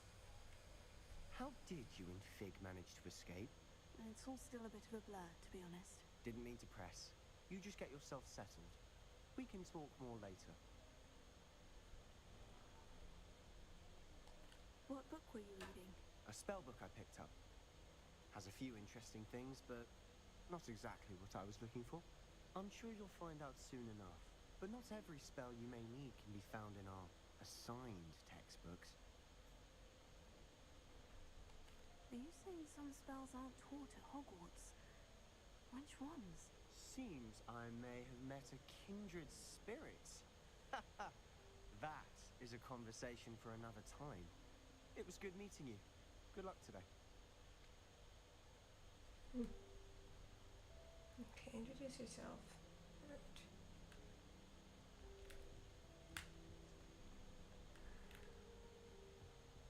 How did you and Fig manage to escape? It's all still a bit of a blur, to be honest. Didn't mean to press. You just get yourself settled. We can talk more later. What book were you reading? A spell book I picked up. Has a few interesting things, but not exactly what I was looking for. I'm sure you'll find out soon enough. But not every spell you may need can be found in our assigned textbooks. Are you saying some spells aren't taught at Hogwarts? Which ones? Seems I may have met a kindred spirit. That is a conversation for another time. It was good meeting you. Good luck today. Okay, introduce yourself. Alright.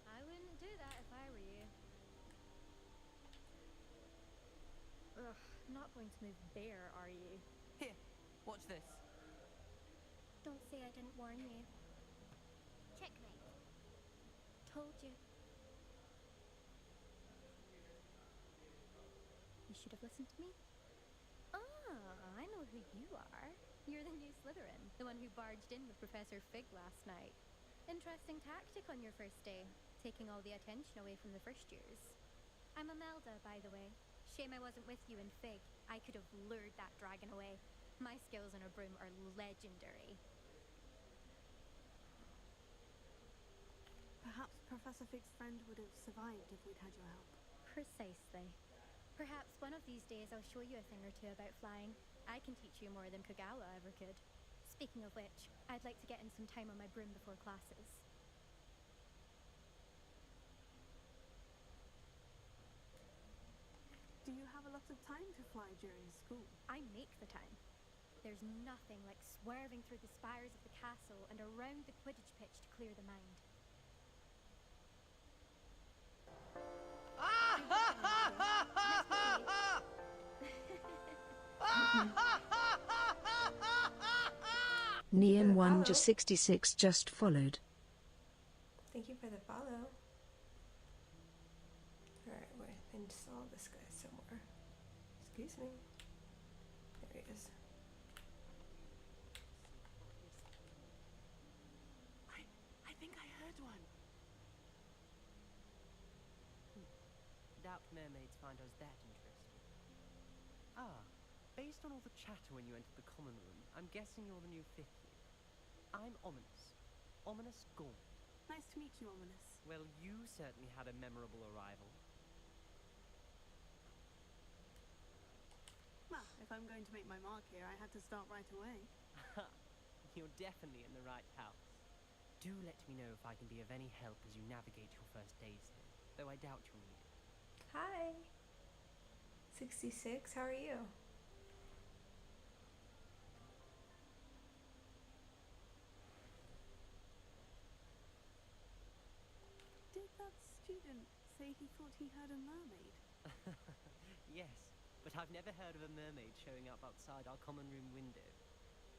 I wouldn't do that if I were you. Ugh, not going to move there, are you? Here, watch this. Don't say I didn't warn you. Checkmate. Told you. You should have listened to me. Ah, I know who you are. You're the new Slytherin, the one who barged in with Professor Fig last night. Interesting tactic on your first day, taking all the attention away from the first years. I'm Imelda, by the way. Shame I wasn't with you in Fig. I could have lured that dragon away. My skills on a broom are legendary. Perhaps Professor Fig's friend would have survived if we'd had your help. Precisely. Perhaps one of these days I'll show you a thing or two about flying. I can teach you more than Kogawa ever could. Speaking of which, I'd like to get in some time on my broom before classes. Do you have a lot of time to fly during school? I make the time. There's nothing like swerving through the spires of the castle and around the Quidditch pitch to clear the mind. Neon One just 66 just followed. Thank you for the follow. Alright, we're install this guy somewhere. Excuse me. There he is. I think I heard one. Doubt mermaids find us that interesting. Ah, based on all the chatter when you entered the common room, I'm guessing you're the new 5th year. I'm Ominous. Ominous Gaunt. Nice to meet you, Ominous. Well, you certainly had a memorable arrival. Well, if I'm going to make my mark here, I had to start right away. You're definitely in the right house. Do let me know if I can be of any help as you navigate your first days here, though I doubt you'll need it. Hi. 66, how are you? Did that student say he thought he heard a mermaid? Yes, but I've never heard of a mermaid showing up outside our common room window.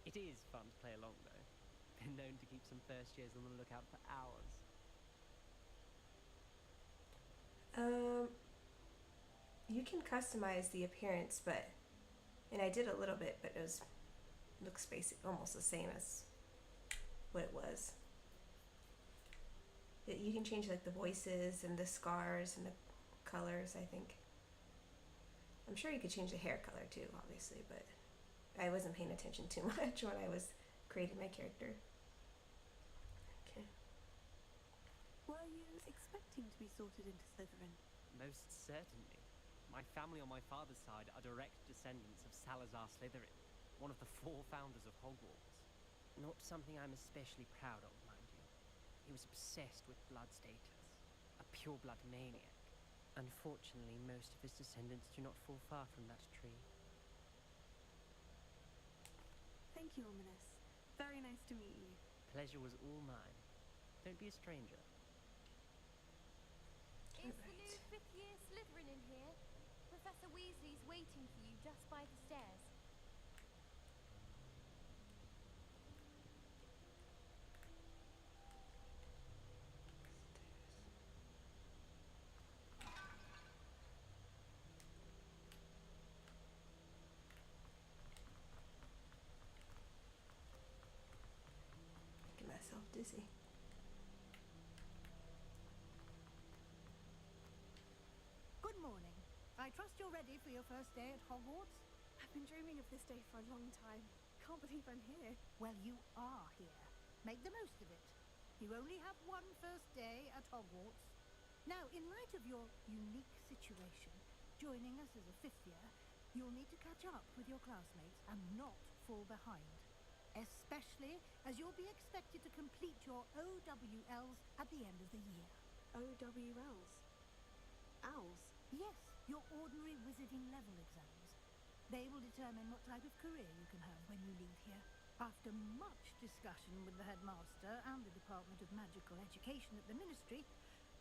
It is fun to play along, though. Been known to keep some first years on the lookout for hours. You can customize the appearance, and I did a little bit, but looks basic, almost the same as what it was. You can change like the voices and the scars and the colors, I think. I'm sure you could change the hair color too, obviously, but I wasn't paying attention too much when I was creating my character. Okay. Were you expecting to be sorted into Slytherin? Most certainly. My family on my father's side are direct descendants of Salazar Slytherin, one of the 4 founders of Hogwarts. Not something I'm especially proud of, mind you. He was obsessed with blood status, a pure-blood maniac. Unfortunately, most of his descendants do not fall far from that tree. Thank you, Ominous. Very nice to meet you. Pleasure was all mine. Don't be a stranger. Is the new 5th year Slytherin in here? Professor Weasley's waiting for you just by the stairs. dizzy. Good morning. I trust you're ready for your first day at Hogwarts? I've been dreaming of this day for a long time. Can't believe I'm here. Well, you are here. Make the most of it. You only have one first day at Hogwarts. Now, in light of your unique situation, joining us as a fifth year, you'll need to catch up with your classmates and not fall behind. Especially as you'll be expected to complete your OWLs at the end of the year. OWLs? Owls? Yes, your ordinary wizarding level exams. They will determine what type of career you can have when you leave here. After much discussion with the headmaster and the Department of Magical Education at the Ministry,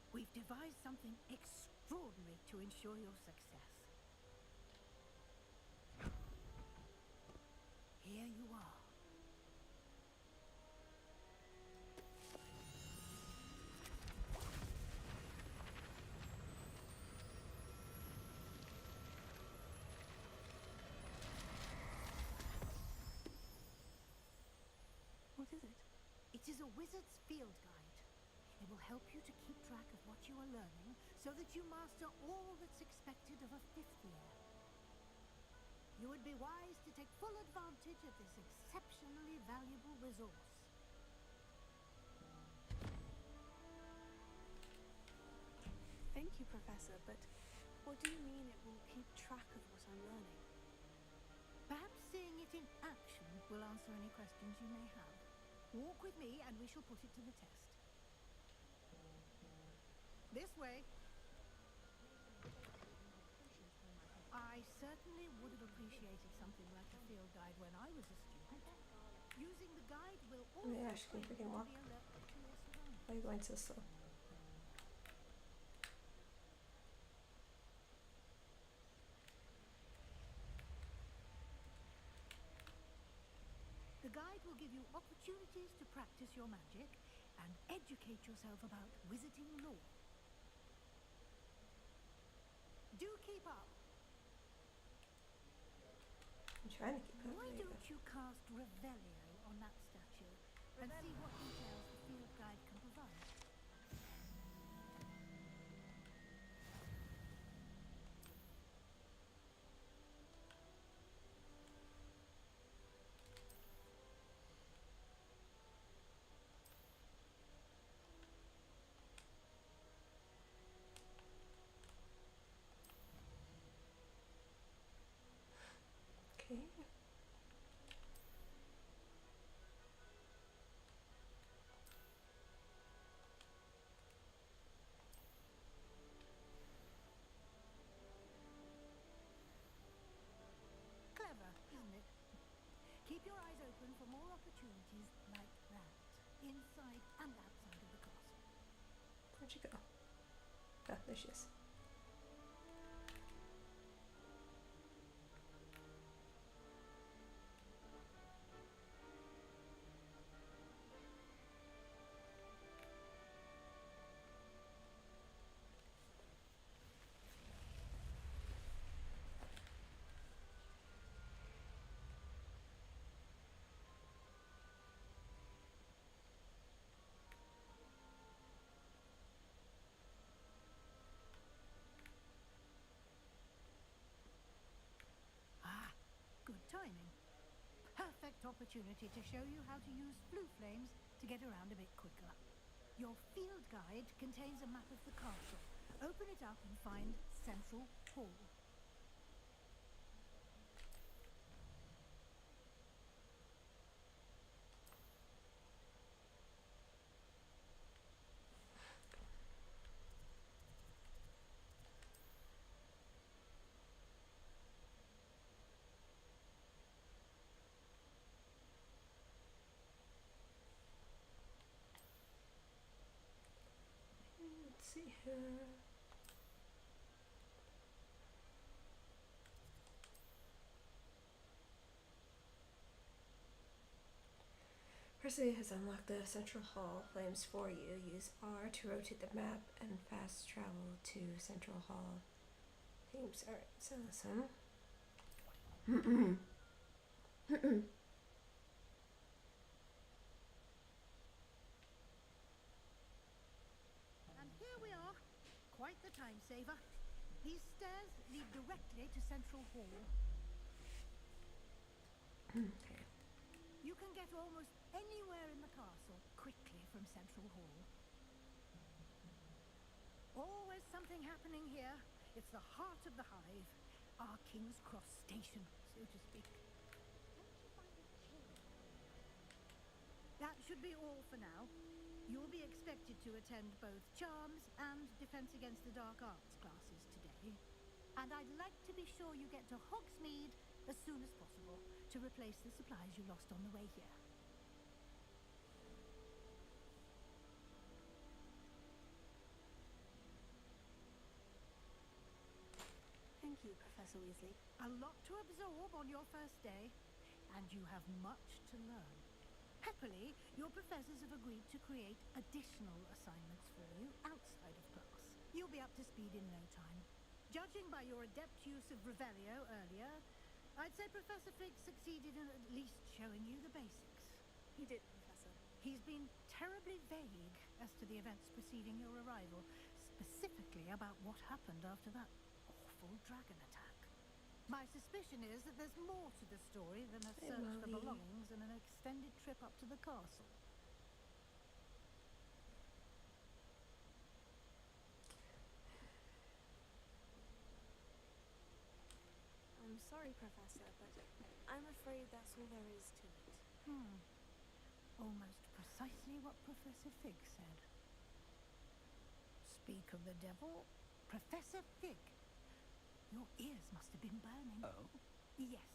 we've devised something extraordinary to ensure your success. Here you are. What is it? It is a wizard's field guide. It will help you to keep track of what you are learning so that you master all that's expected of a fifth year. You would be wise to take full advantage of this exceptionally valuable resource. Thank you, Professor, but what do you mean it will keep track of what I'm learning? Perhaps seeing it in action will answer any questions you may have. Walk with me and we shall put it to the test. This way. I certainly would have appreciated something like a field guide when I was a student. Using the guide will also Yeah, she can train freaking you to walk. be alert to your surroundings. Why are you going so slow? The guide will give you opportunities to practice your magic and educate yourself about wizarding lore. Do keep up. I'm trying to keep up. Why There you don't you cast Revelio on that statue and see what details the field guide can provide? go. Okay. Clever, isn't it? Keep your eyes open for more opportunities like that, inside and outside of the castle. Where'd she go? Oh, there she is. Ah, good timing. Perfect opportunity to show you how to use blue flames to get around a bit quicker. Your field guide contains a map of the castle. Open it up and find Central Hall. Let's see here. Percy has unlocked the Central Hall flames for you. Use R to rotate the map and fast travel to Central Hall. Themes. Alright, so listen. lifesaver. These stairs lead directly to Central Hall. Okay. You can get almost anywhere in the castle quickly from Central Hall. Always something happening here. It's the heart of the hive. Our King's Cross station, so to speak. That should be all for now. You'll be expected to attend both Charms and Defense Against the Dark Arts classes today. And I'd like to be sure you get to Hogsmeade as soon as possible to replace the supplies you lost on the way here. Thank you, Professor Weasley. A lot to absorb on your first day, and you have much to learn. Happily, your professors have agreed to create additional assignments for you outside of class. You'll be up to speed in no time. Judging by your adept use of Revelio earlier, I'd say Professor Fig succeeded in at least showing you the basics. He did, Professor. He's been terribly vague as to the events preceding your arrival, specifically about what happened after that awful dragon attack. My suspicion is that there's more to the story than a search for belongings and an extended trip up to the castle. I'm sorry, Professor, but I'm afraid that's all there is to it. Almost precisely what Professor Fig said. Speak of the devil, Professor Fig. Your ears must have been burning. Oh? Yes.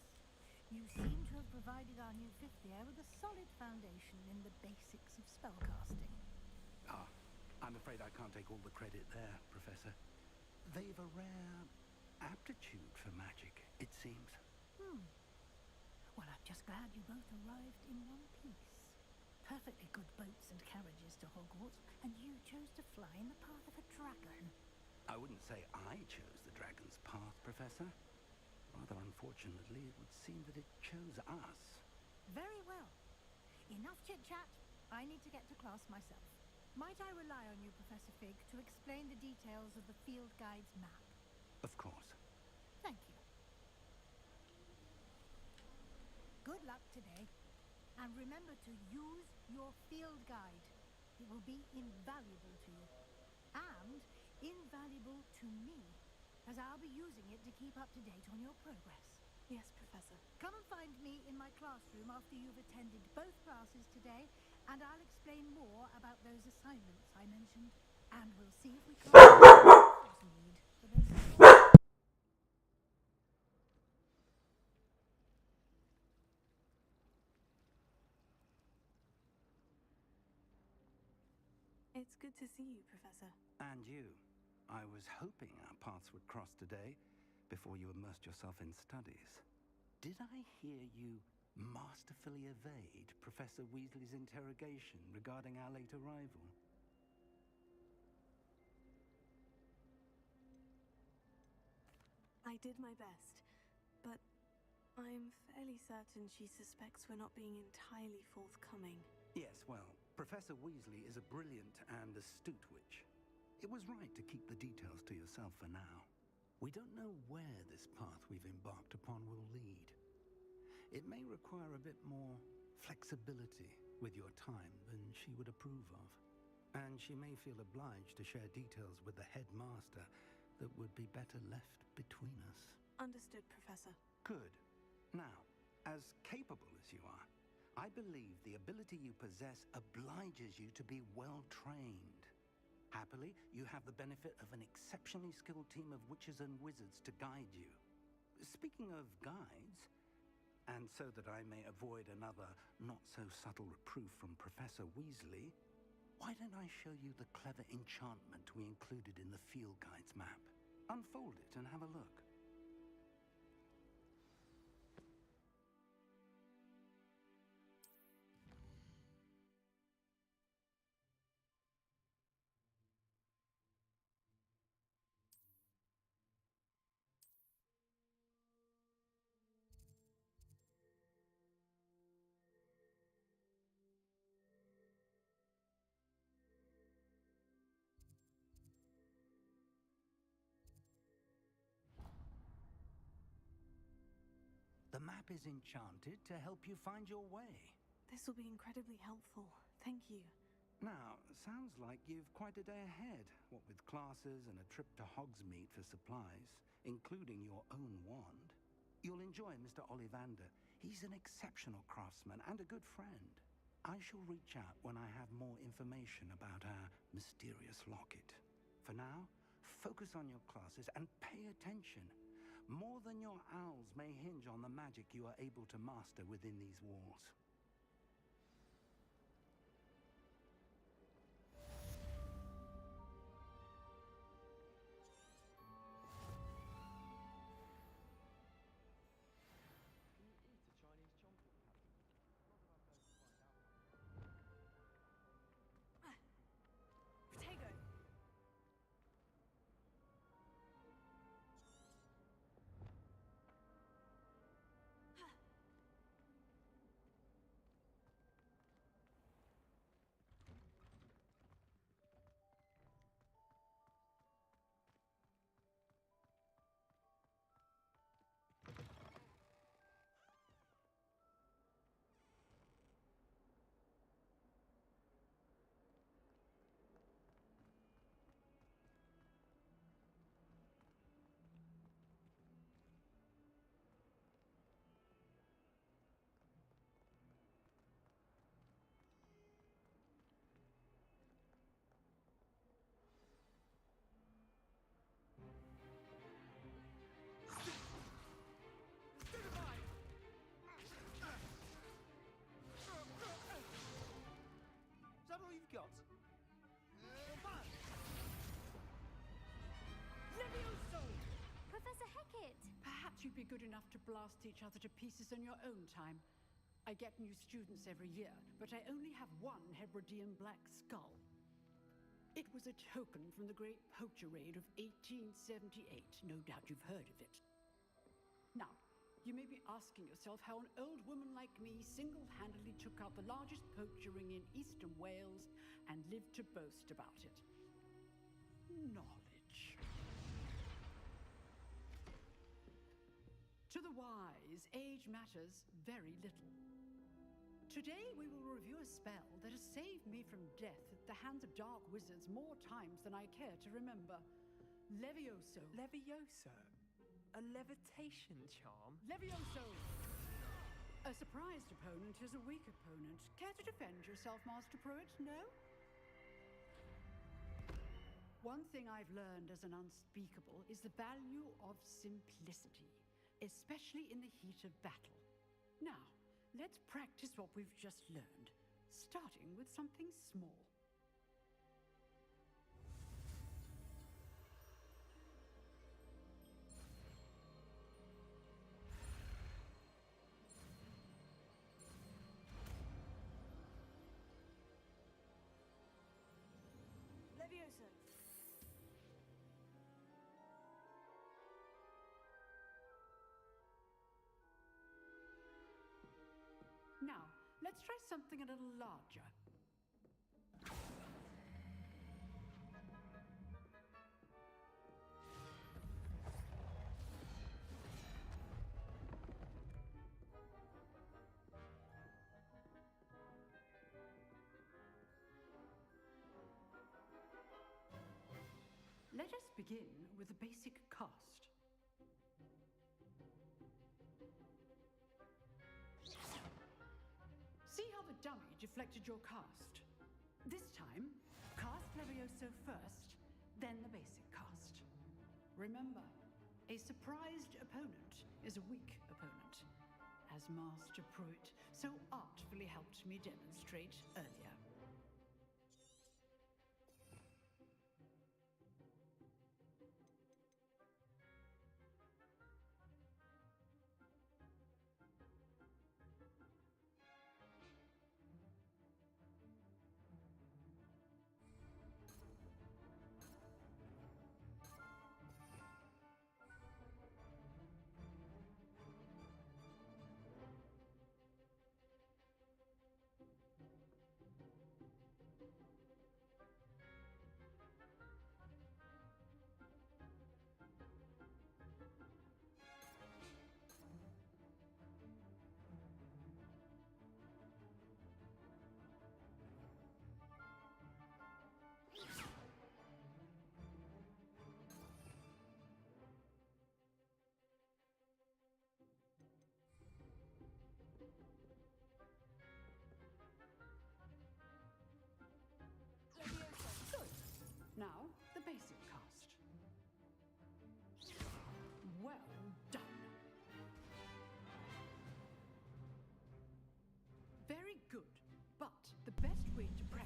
You seem to have provided our new fifth year with a solid foundation in the basics of spellcasting. Ah, I'm afraid I can't take all the credit there, Professor. They've a rare aptitude for magic, it seems. Well, I'm just glad you both arrived in one piece. Perfectly good boats and carriages to Hogwarts, and you chose to fly in the path of a dragon. I wouldn't say I chose the dragon's path, Professor. Rather unfortunately, it would seem that it chose us. Very well. Enough chit-chat. I need to get to class myself. Might I rely on you, Professor Fig, to explain the details of the field guide's map? Of course. Thank you. Good luck today. And remember to use your field guide. It will be invaluable to you. And invaluable to me, as I'll be using it to keep up to date on your progress. Yes, Professor. Come and find me in my classroom after you've attended both classes today, and I'll explain more about those assignments I mentioned. And we'll see if we can need for those. It's good to see you, Professor. And you. I was hoping our paths would cross today before you immersed yourself in studies. Did I hear you masterfully evade Professor Weasley's interrogation regarding our late arrival? I did my best, but I'm fairly certain she suspects we're not being entirely forthcoming. Yes, well, Professor Weasley is a brilliant and astute witch. It was right to keep the details to yourself for now. We don't know where this path we've embarked upon will lead. It may require a bit more flexibility with your time than she would approve of. And she may feel obliged to share details with the headmaster that would be better left between us. Understood, Professor. Good. Now, as capable as you are, I believe the ability you possess obliges you to be well trained. Happily, you have the benefit of an exceptionally skilled team of witches and wizards to guide you. Speaking of guides, and so that I may avoid another not-so-subtle reproof from Professor Weasley, why don't I show you the clever enchantment we included in the field guide's map? Unfold it and have a look. map is enchanted to help you find your way. This will be incredibly helpful. Thank you. Now, sounds like you've quite a day ahead, what with classes and a trip to Hogsmeade for supplies, including your own wand. You'll enjoy Mr. Ollivander. He's an exceptional craftsman and a good friend. I shall reach out when I have more information about our mysterious locket. For now, focus on your classes and pay attention. More than your owls may hinge on the magic you are able to master within these walls. Can you eat a Chinese chomping pattern? Not that I've heard to find out. Protego! Is that all you've got? Levioso! Professor Hecat! Perhaps you'd be good enough to blast each other to pieces in your own time. I get new students every year, but I only have one Hebridean black skull. It was a token from the Great Poacher Raid of 1878. No doubt you've heard of it. Now, you may be asking yourself how an old woman like me single-handedly took out the largest poacher ring in eastern Wales and lived to boast about it. Knowledge. To the wise, age matters very little. Today we will review a spell that has saved me from death at the hands of dark wizards more times than I care to remember. Levioso. Levioso? A levitation charm? Levioso! A surprised opponent is a weak opponent. Care to defend yourself, Master Pruitt? No? One thing I've learned as an unspeakable is the value of simplicity, especially in the heat of battle. Now, let's practice what we've just learned, starting with something small. Leviosa! Now, let's try something a little larger. Let us begin with the basic cast. See how the dummy deflected your cast? This time, cast Levioso first, then the basic cast. Remember, a surprised opponent is a weak opponent, as Master Pruitt so artfully helped me demonstrate earlier.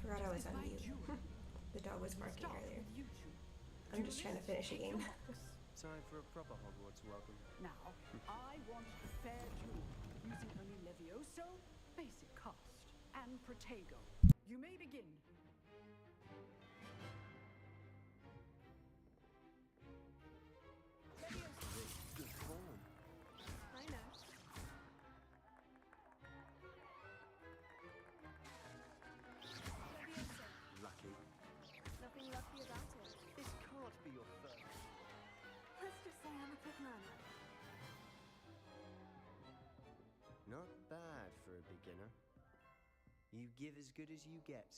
Forgot I was on By mute. June, The dog was we'll barking start earlier. with you two. I'm just trying to finish a Take game. your marks. Time for a proper Hogwarts welcome. Now, I want a fair duel, using only Levioso, basic cast, and Protego. You may begin. Good form. I know. Lucky. Nothing lucky about it. This can't be your first. Let's just say I'm a quick learner. Not bad for a beginner. You give as good as you get.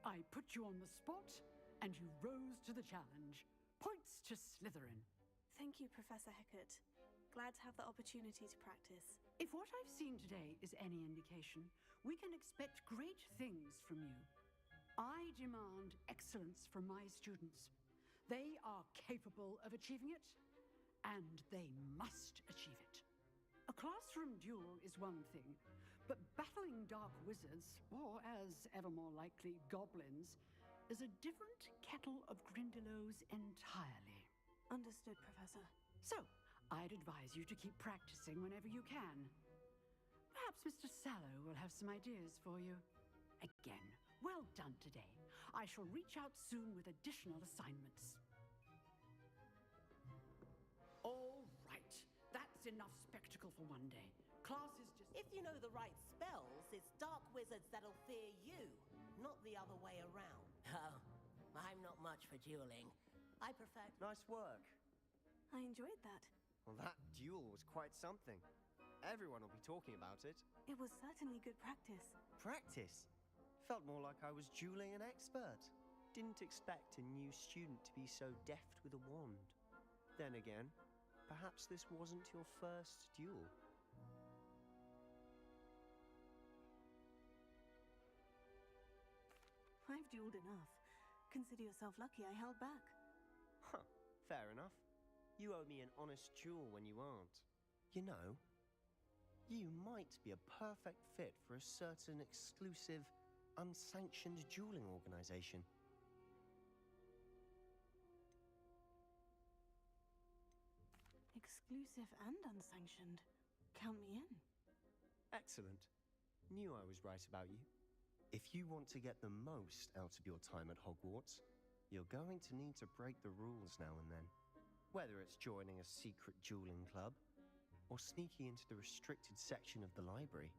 I put you on the spot, and you rose to the challenge. Points to Slytherin. Thank you, Professor Hecat. Glad to have the opportunity to practice. If what I've seen today is any indication, we can expect great things from you. I demand excellence from my students. They are capable of achieving it, and they must achieve it. A classroom duel is one thing, but battling dark wizards, or as ever more likely, goblins, is a different kettle of Grindylows entirely. Understood, Professor. So, I'd advise you to keep practicing whenever you can. Perhaps Mr. Sallow will have some ideas for you. Again, well done today. I shall reach out soon with additional assignments. All right, that's enough spectacle for one day. Class is just... If you know the right spells, it's dark wizards that'll fear you, not the other way around. Oh, I'm not much for dueling. I prefer... Nice work. I enjoyed that. Well, that duel was quite something. Everyone will be talking about it. It was certainly good practice. Practice? Felt more like I was dueling an expert. Didn't expect a new student to be so deft with a wand. Then again, perhaps this wasn't your first duel. I've dueled enough. Consider yourself lucky I held back. Huh, fair enough. You owe me an honest duel when you aren't. You know, you might be a perfect fit for a certain exclusive, unsanctioned dueling organization. Exclusive and unsanctioned. Count me in. Excellent. Knew I was right about you. If you want to get the most out of your time at Hogwarts, you're going to need to break the rules now and then. Whether it's joining a secret dueling club, or sneaking into the restricted section of the library,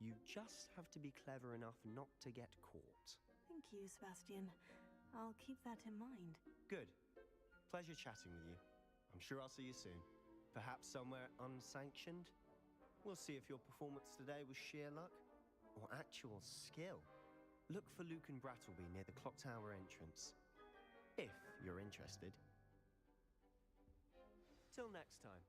you just have to be clever enough not to get caught. Thank you, Sebastian. I'll keep that in mind. Good. Pleasure chatting with you. I'm sure I'll see you soon. Perhaps somewhere unsanctioned? We'll see if your performance today was sheer luck or actual skill. Look for Luke and Brattleby near the Clock Tower entrance, if you're interested. Till next time.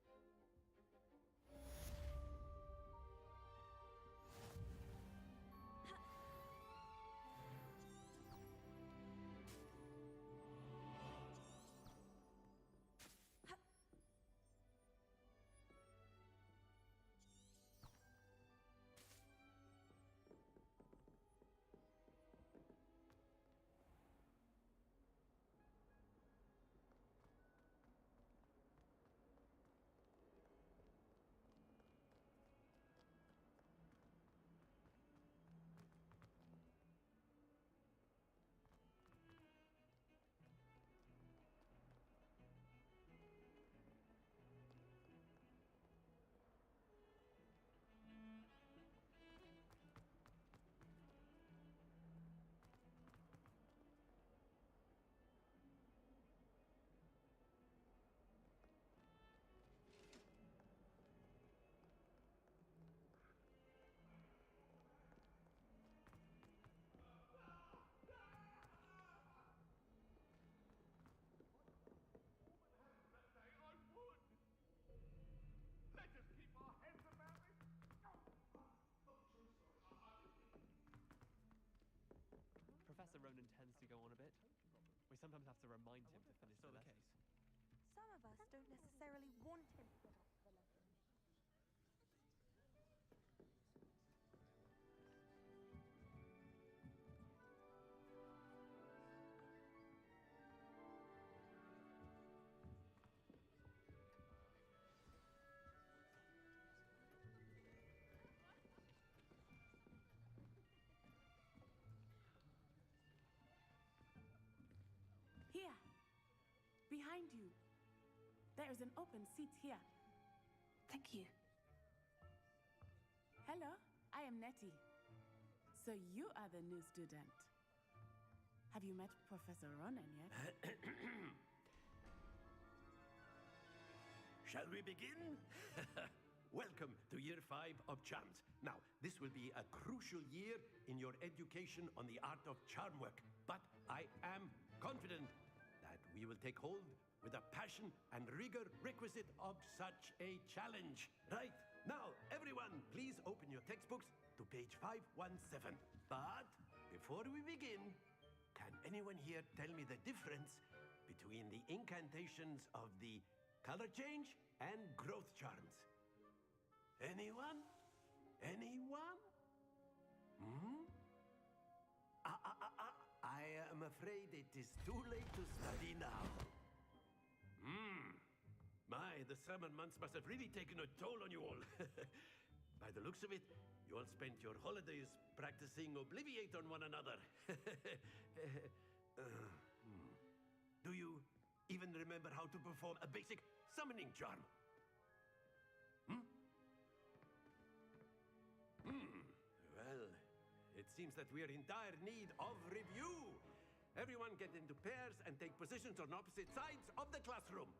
Professor Ronan tends to go on a bit. We sometimes have to remind him to finish the lesson. Some of us don't necessarily want him to get off. behind you. There is an open seat here. Thank you. Hello, I am Nettie. So you are the new student. Have you met Professor Ronan yet? Shall we begin? Welcome to Year 5 of Charms. Now, this will be a crucial year in your education on the art of charm work, but I am confident that we will take hold with the passion and rigor requisite of such a challenge. Right, now, everyone, please open your textbooks to page 517. But before we begin, can anyone here tell me the difference between the incantations of the color change and growth charms? Anyone? Anyone? Hmm? I am afraid it is too late to study now. My, the summer months must have really taken a toll on you all. By the looks of it, you all spent your holidays practicing Obliviate on one another. Do you even remember how to perform a basic summoning charm? Well, it seems that we are in dire need of review. Everyone get into pairs and take positions on opposite sides of the classroom.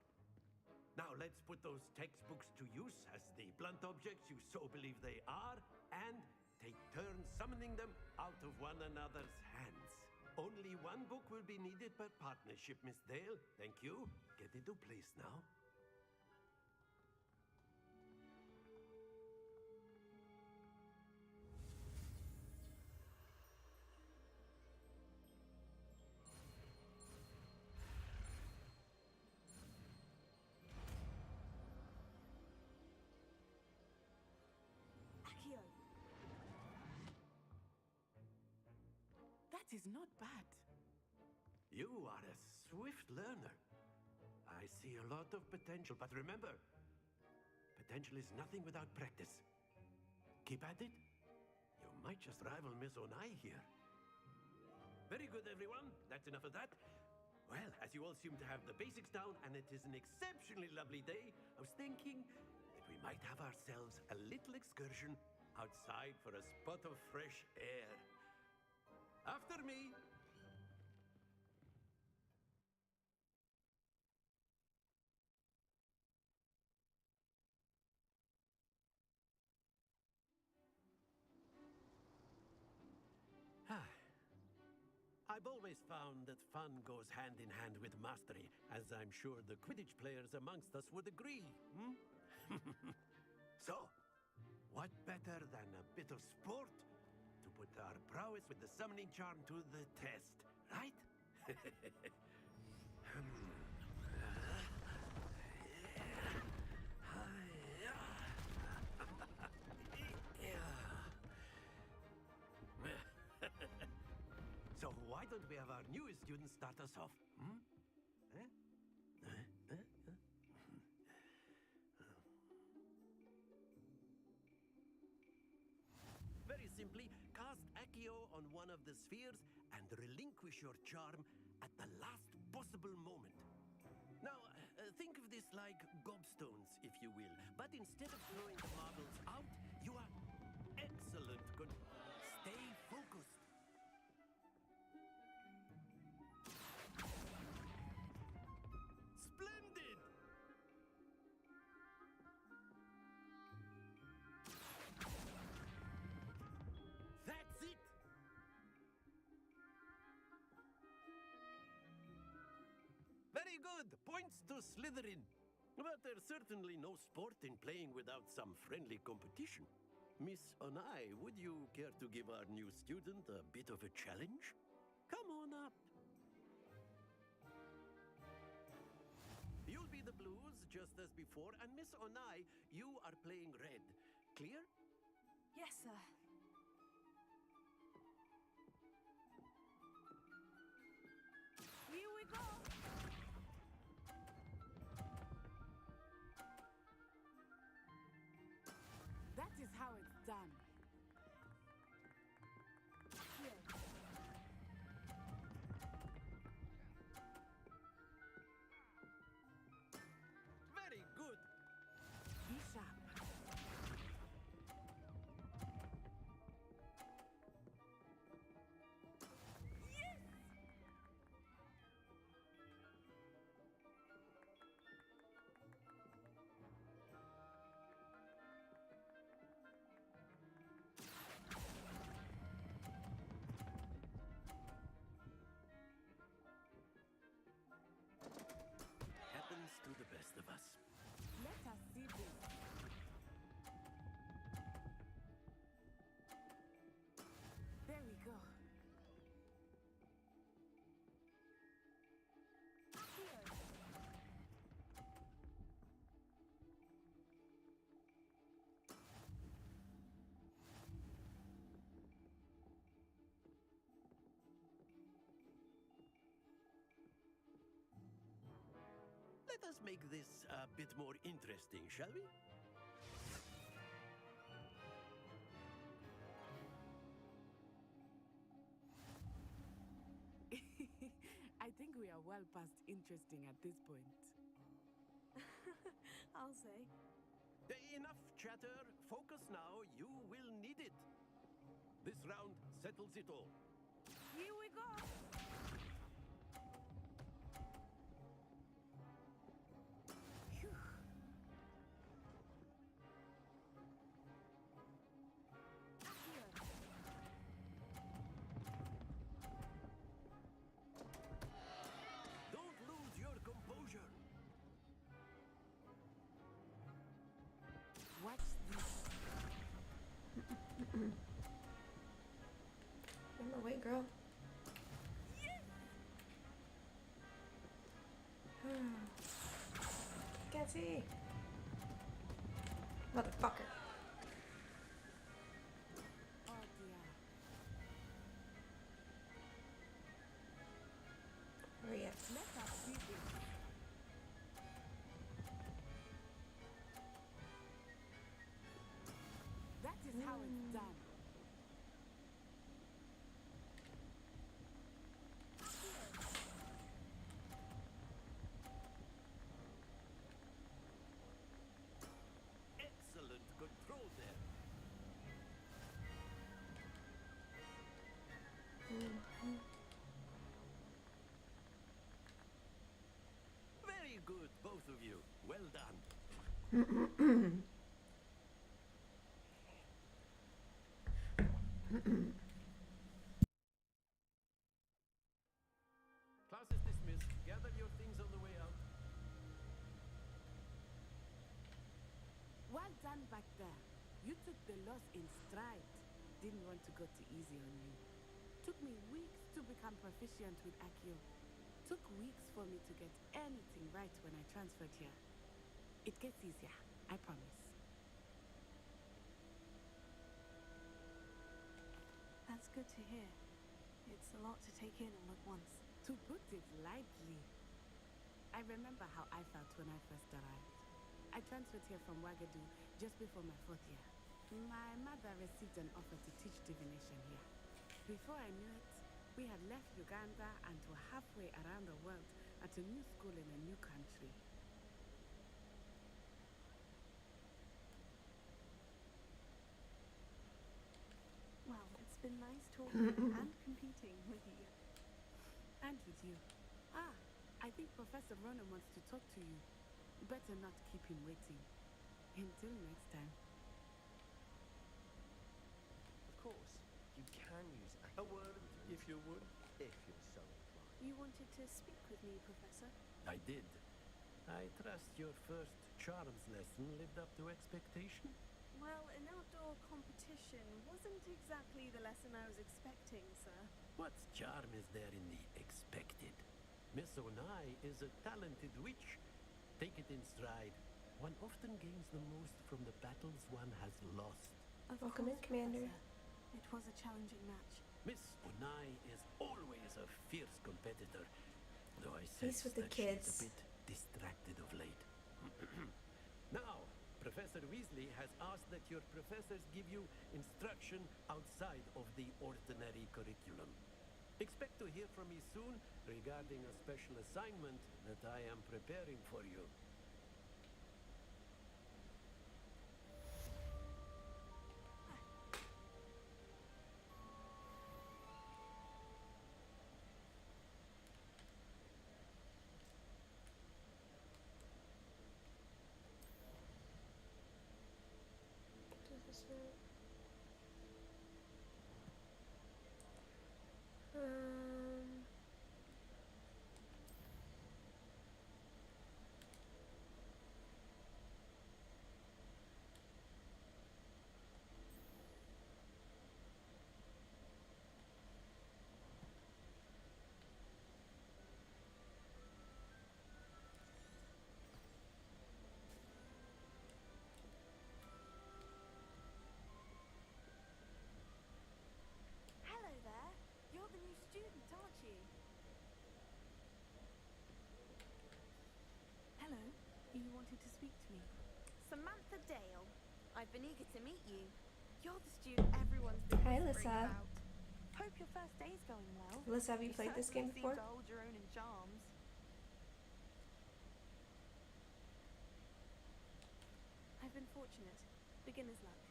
Now let's put those textbooks to use as the blunt objects you so believe they are, and take turns summoning them out of one another's hands. Only one book will be needed per partnership, Miss Dale. Thank you. Get into place now. Accio. That is not bad. You are a swift learner. I see a lot of potential, but remember, potential is nothing without practice. Keep at it. You might just rival Miss Onai here. Very good, everyone. That's enough of that. Well, as you all seem to have the basics down, and it is an exceptionally lovely day, I was thinking that we might have ourselves a little excursion outside for a spot of fresh air. After me. I've always found that fun goes hand in hand with mastery, as I'm sure the Quidditch players amongst us would agree. So, what better than a bit of sport to put our prowess with the summoning charm to the test, right? So why don't we have our newest student start us off? Very simply, cast Accio on one of the spheres and relinquish your charm at the last possible moment. Now, think of this like gobstones, if you will. But instead of throwing the marbles out, you are excellent. Good. Stay focused. Splendid! That's it! Very good! Points to Slytherin. But there's certainly no sport in playing without some friendly competition. Miss Onai, would you care to give our new student a bit of a challenge? Come on up. You'll be the blues, just as before, and Miss Onai, you are playing red. Clear? Yes, sir. Here we go. That is how it's done. Here. us see this. There we go. Here. Let us make this a bit more interesting, shall we? I think we are well past interesting at this point. I'll say. Enough chatter. Focus now. You will need it. This round settles it all. Here we go. Phew. Here. Don't lose your composure. Watch this. On my way, girl. Can't see. Motherfucker. Oh dear. Hurry up. Let us see this. That is how it's done. Excellent control there. Very good, both of you. Well done. Class is dismissed. Gather your things on the way out. Well done back there. You took the loss in stride. Didn't want to go too easy on you. Took me weeks to become proficient with Accio. Took weeks for me to get anything right when I transferred here. It gets easier, I promise. That's good to hear. It's a lot to take in all at once. To put it lightly, I remember how I felt when I first arrived. I transferred here from Wagadu just before my 4th year. My mother received an offer to teach divination here. Before I knew it, we had left Uganda and were halfway around the world at a new school in a new country. Well, it's been nice talking and competing with you. And with you. I think Professor Ronan wants to talk to you. Better not keep him waiting. Until next time. Of course, you can use A word, if you would. if you're so inclined. You wanted to speak with me, Professor? I did. I trust your first charms lesson lived up to expectation. Well, an outdoor competition wasn't exactly the lesson I was expecting, sir. What charm is there in the expected? Miss Onai is a talented witch. Take it in stride. One often gains the most from the battles one has lost. Welcome in, Commander. Professor. It was a challenging match. Miss Onai is always a fierce competitor, though I Peace sense with the that she's kids. a bit distracted of late. Now, Professor Weasley has asked that your professors give you instruction outside of the ordinary curriculum. Expect to hear from me soon regarding a special assignment that I am preparing for you. you to speak to me? Samantha Dale. I've been eager to meet you. You're the student everyone's been Hi, whispering Alyssa. about. Hope your first day's going well. Alyssa, have you played this game certainly before? seem to hold your own in charms. I've been fortunate. Beginner's luck.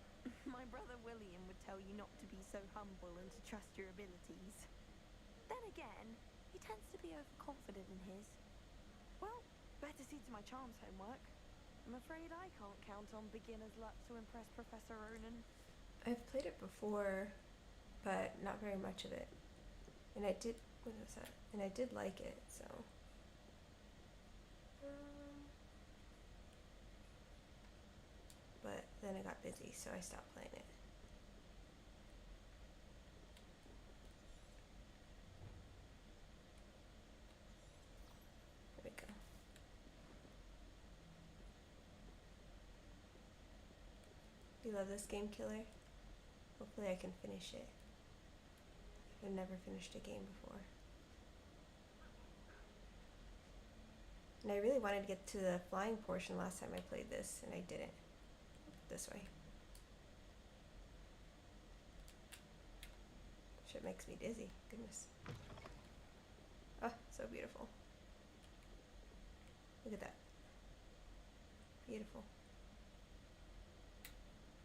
My brother William would tell you not to be so humble and to trust your abilities. Then again, he tends to be overconfident in his. Well, better see to my charms homework. I'm afraid I can't count on beginner's luck to impress Professor Ronan. I've played it before, but not very much of it. And I did, what was that? And I did like it, so. But then I got busy, so I stopped playing it. There we go. You love this game, Killer? Hopefully I can finish it. I've never finished a game before. And I really wanted to get to the flying portion last time I played this, and I didn't. This way. Shit makes me dizzy. Goodness. Oh, so beautiful. Look at that. Beautiful.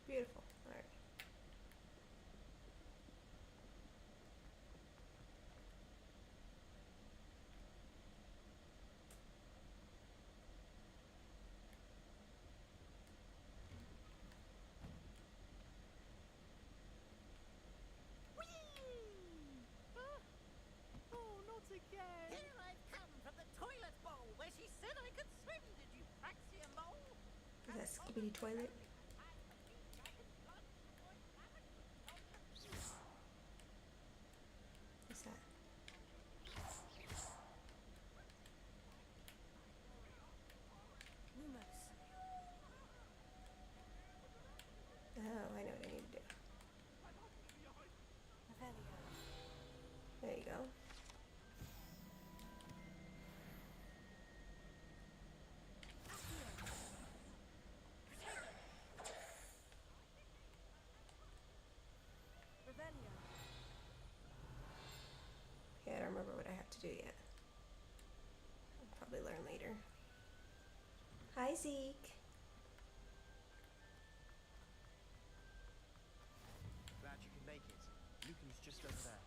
Beautiful. Alright. Oh, not again! Here I've come from the toilet bowl where she said I could swim, did you Praxia mole? Is that Skibidi Toilet? What's that? Lumos. Oh, I know what I need to do. Revelio. There you go. Revelio. Yeah, I don't remember what I have to do yet. I'll probably learn later. Hi, Zeke. Glad you can make it. Lucan's just over there.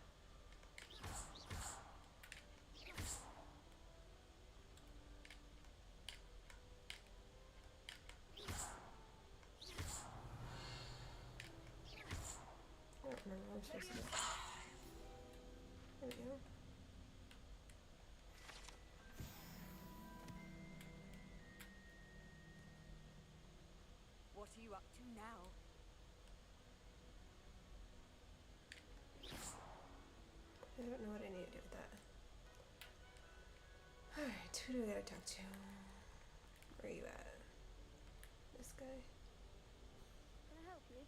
I don't remember what I'm supposed to do. There we go. What are you up to now? I don't know what I need to do with that. Alright, who do I gotta talk to? Where are you at? This guy? Can I help you?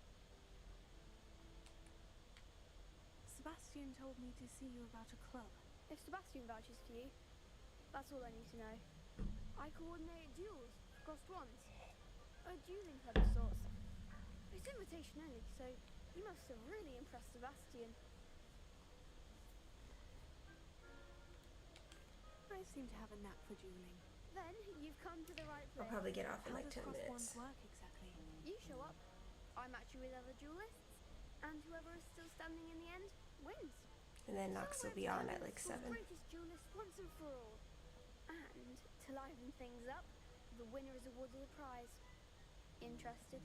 Sebastian told me to see you about a club. If Sebastian vouches for you, that's all I need to know. I coordinate duels across wands. A dueling club of sorts. It's invitation only, so you must have really impressed Sebastian. I seem to have a knack for dueling. Then you've come to the right place. I'll probably get off in How like does 10 cross minutes. wands work exactly? You show up, I match you with other duelists, and whoever is still standing in the end wins. And then Nox will be on at like 7. Greatest duelist once and for all. And to liven things up, the winner is awarded a prize. Interested?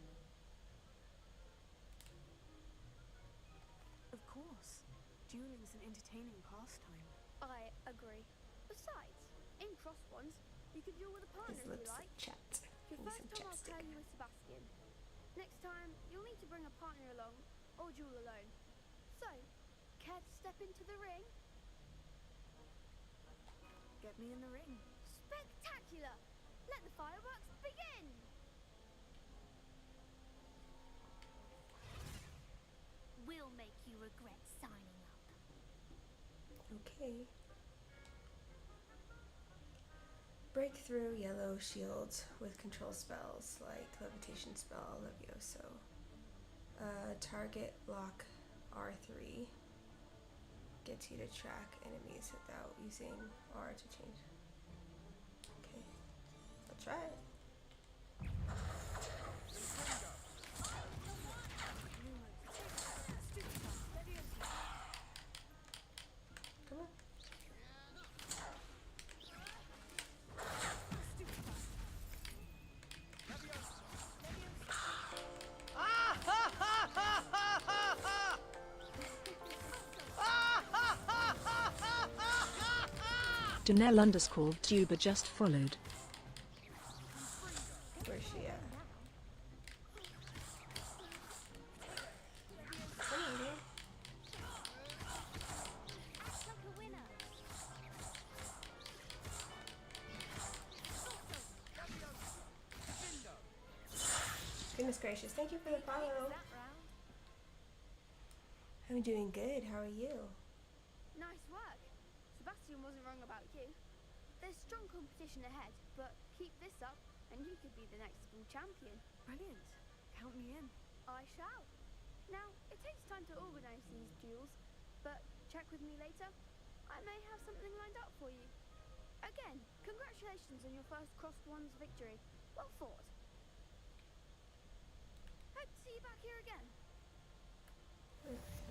Of course. Dueling's an entertaining pastime. I agree. Besides, in cross ones, you can duel with a partner His if you lips like. chat. Your Give me first some time I'll chapstick. pair you with Sebastian. Next time, you'll need to bring a partner along, or duel alone. So, care to step into the ring? Get me in the ring. Spectacular! Let the fireworks begin! We'll make you regret signing up. Okay. breakthrough yellow shields with control spells like levitation spell, Levioso. Target lock R3 gets you to track enemies without using R to change. Okay, I'll try it. Come on. Danelle_Duba just followed. Where's she at? Goodness gracious, thank you for the follow. I'm doing good, how are you? Nice work. Sebastian wasn't wrong about you. There's strong competition ahead, but keep this up and you could be the next school champion. Brilliant. Count me in. I shall. Now, it takes time to organise these duels, but check with me later. I may have something lined up for you. Again, congratulations on your first Crossed Wands victory. Well fought. Hope to see you back here again.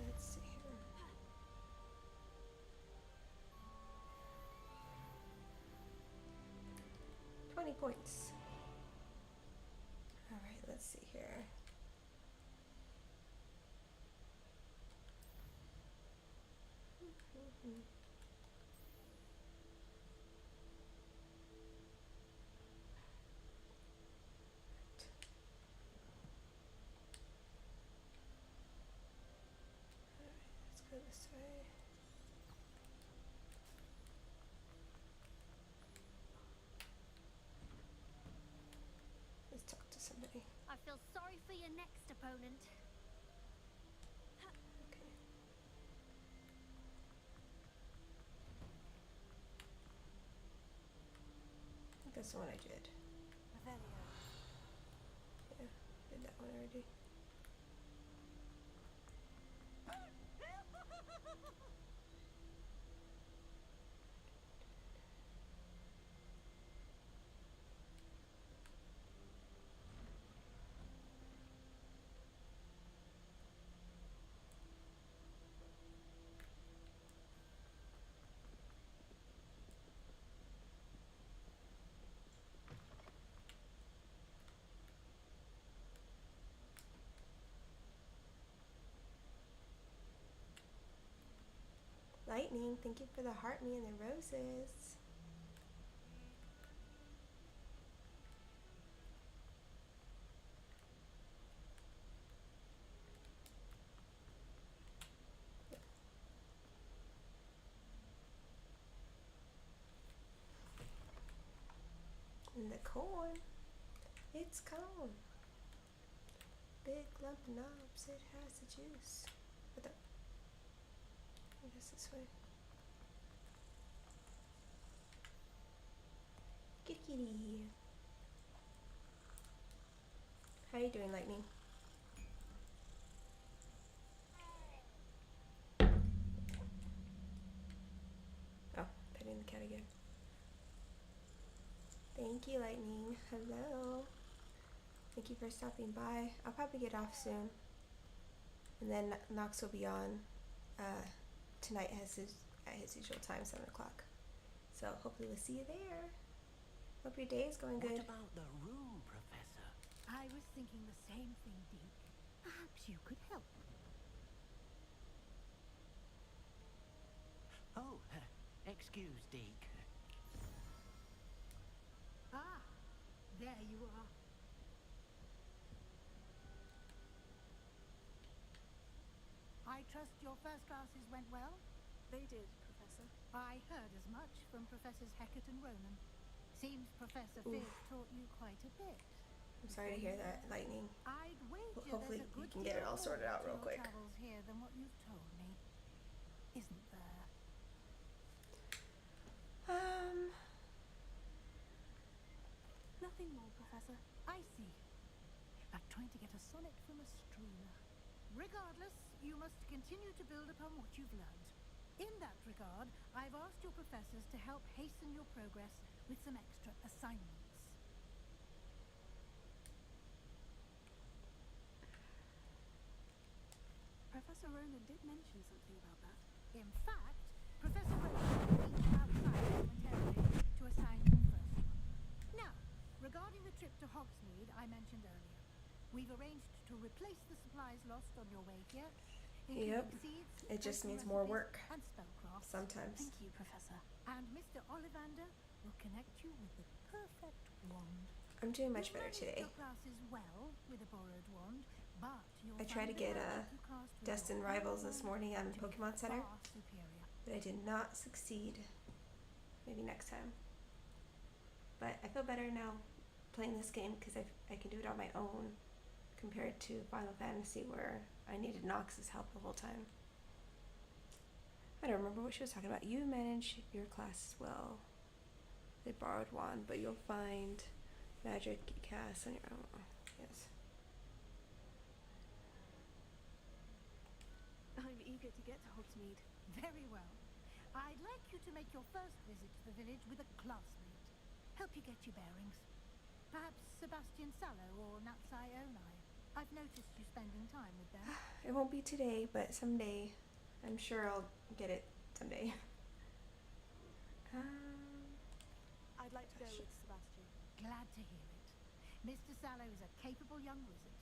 Let's see here. Points. All right, let's see here. Let's go this way. Let's talk to somebody. I feel sorry for your next opponent. Okay. I think that's the one I did. Yeah, did that one already. Lightning, thank you for the heart me and the roses. And the corn, it's corn. Big lump of knobs, it has the juice. What the? I guess this way. Kitty kitty. How you doing, Lightning? Oh, petting the cat again. Thank you, Lightning. Hello. Thank you for stopping by. I'll probably get off soon. And then Nox will be on tonight at his usual time, 7 o'clock. So hopefully we'll see you there. Hope your day is going good. What about the room, Professor? I was thinking the same thing, Deke. Perhaps you could help. Oh, excuse, Deke. Ah, there you are. I trust your first classes went well? They did, Professor. I heard as much from Professors Hecat and Ronan. Seems Professor Fig taught you quite a bit. I'm sorry to hear that, Lightning. I'd wager Hopefully there's a good you can get it all deal sorted more out to real your quick. travels here than what you've told me, isn't there? Nothing more, Professor. I see. Like trying to get a sonnet from a streamer. Regardless, you must continue to build upon what you've learned. In that regard, I've asked your professors to help hasten your progress with some extra assignments. Professor Ronan did mention something about that. In fact, Professor Ronan reached outside momentarily to assign your first one. Now, regarding the trip to Hogsmeade I mentioned earlier, we've arranged to replace the supplies lost on your way here. Yep. Seeds, It just local needs more recipes, work. and spellcraft. Sometimes. Thank you, Professor. And Mr. Ollivander will connect you with the perfect wand. I'm doing much You better managed today. your classes well with a borrowed wand, but you'll I tried to find get the a magic you cast with Destin your Rivals own this wand morning on to be Pokemon Center, far superior. but I did not succeed. Maybe next time. But I feel better now playing this game because I can do it on my own compared to Final Fantasy where I needed Nox's help the whole time. I don't remember what she was talking about. You manage your classes well. They borrowed wand, but you'll find magic you cast on your own. Yes. I'm eager to get to Hogsmeade. Very well. I'd like you to make your first visit to the village with a classmate. Help you get your bearings. Perhaps Sebastian Sallow or Natsai Onai. I've noticed you spending time with them. It won't be today, but someday. I'm sure I'll get it someday. I'd like to go with Sebastian. Glad to hear it. Mr. Sallow is a capable young wizard,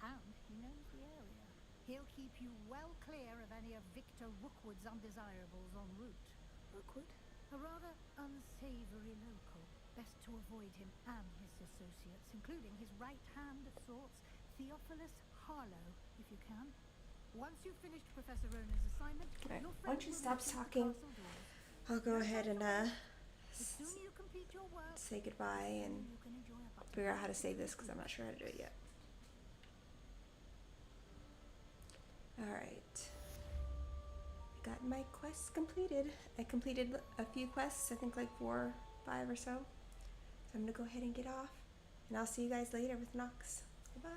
and he knows the area. He'll keep you well clear of any of Victor Rookwood's undesirables en route. Rookwood? A rather unsavory local. Best to avoid him and his associates, including his right hand of sorts, Theophilus Harlow, if you can. Once you've finished Professor Ronan's assignment, Right. your Once friend she will stops meet you at the talking, castle doors. I'll go ahead and The sooner you complete your work, say goodbye and you can enjoy a bite. figure out how to save this because I'm not sure how to do it yet. Alright. I got my quests completed. I completed a few quests, I think like 4, 5 or so. So I'm gonna go ahead and get off. And I'll see you guys later with Nox. Bye.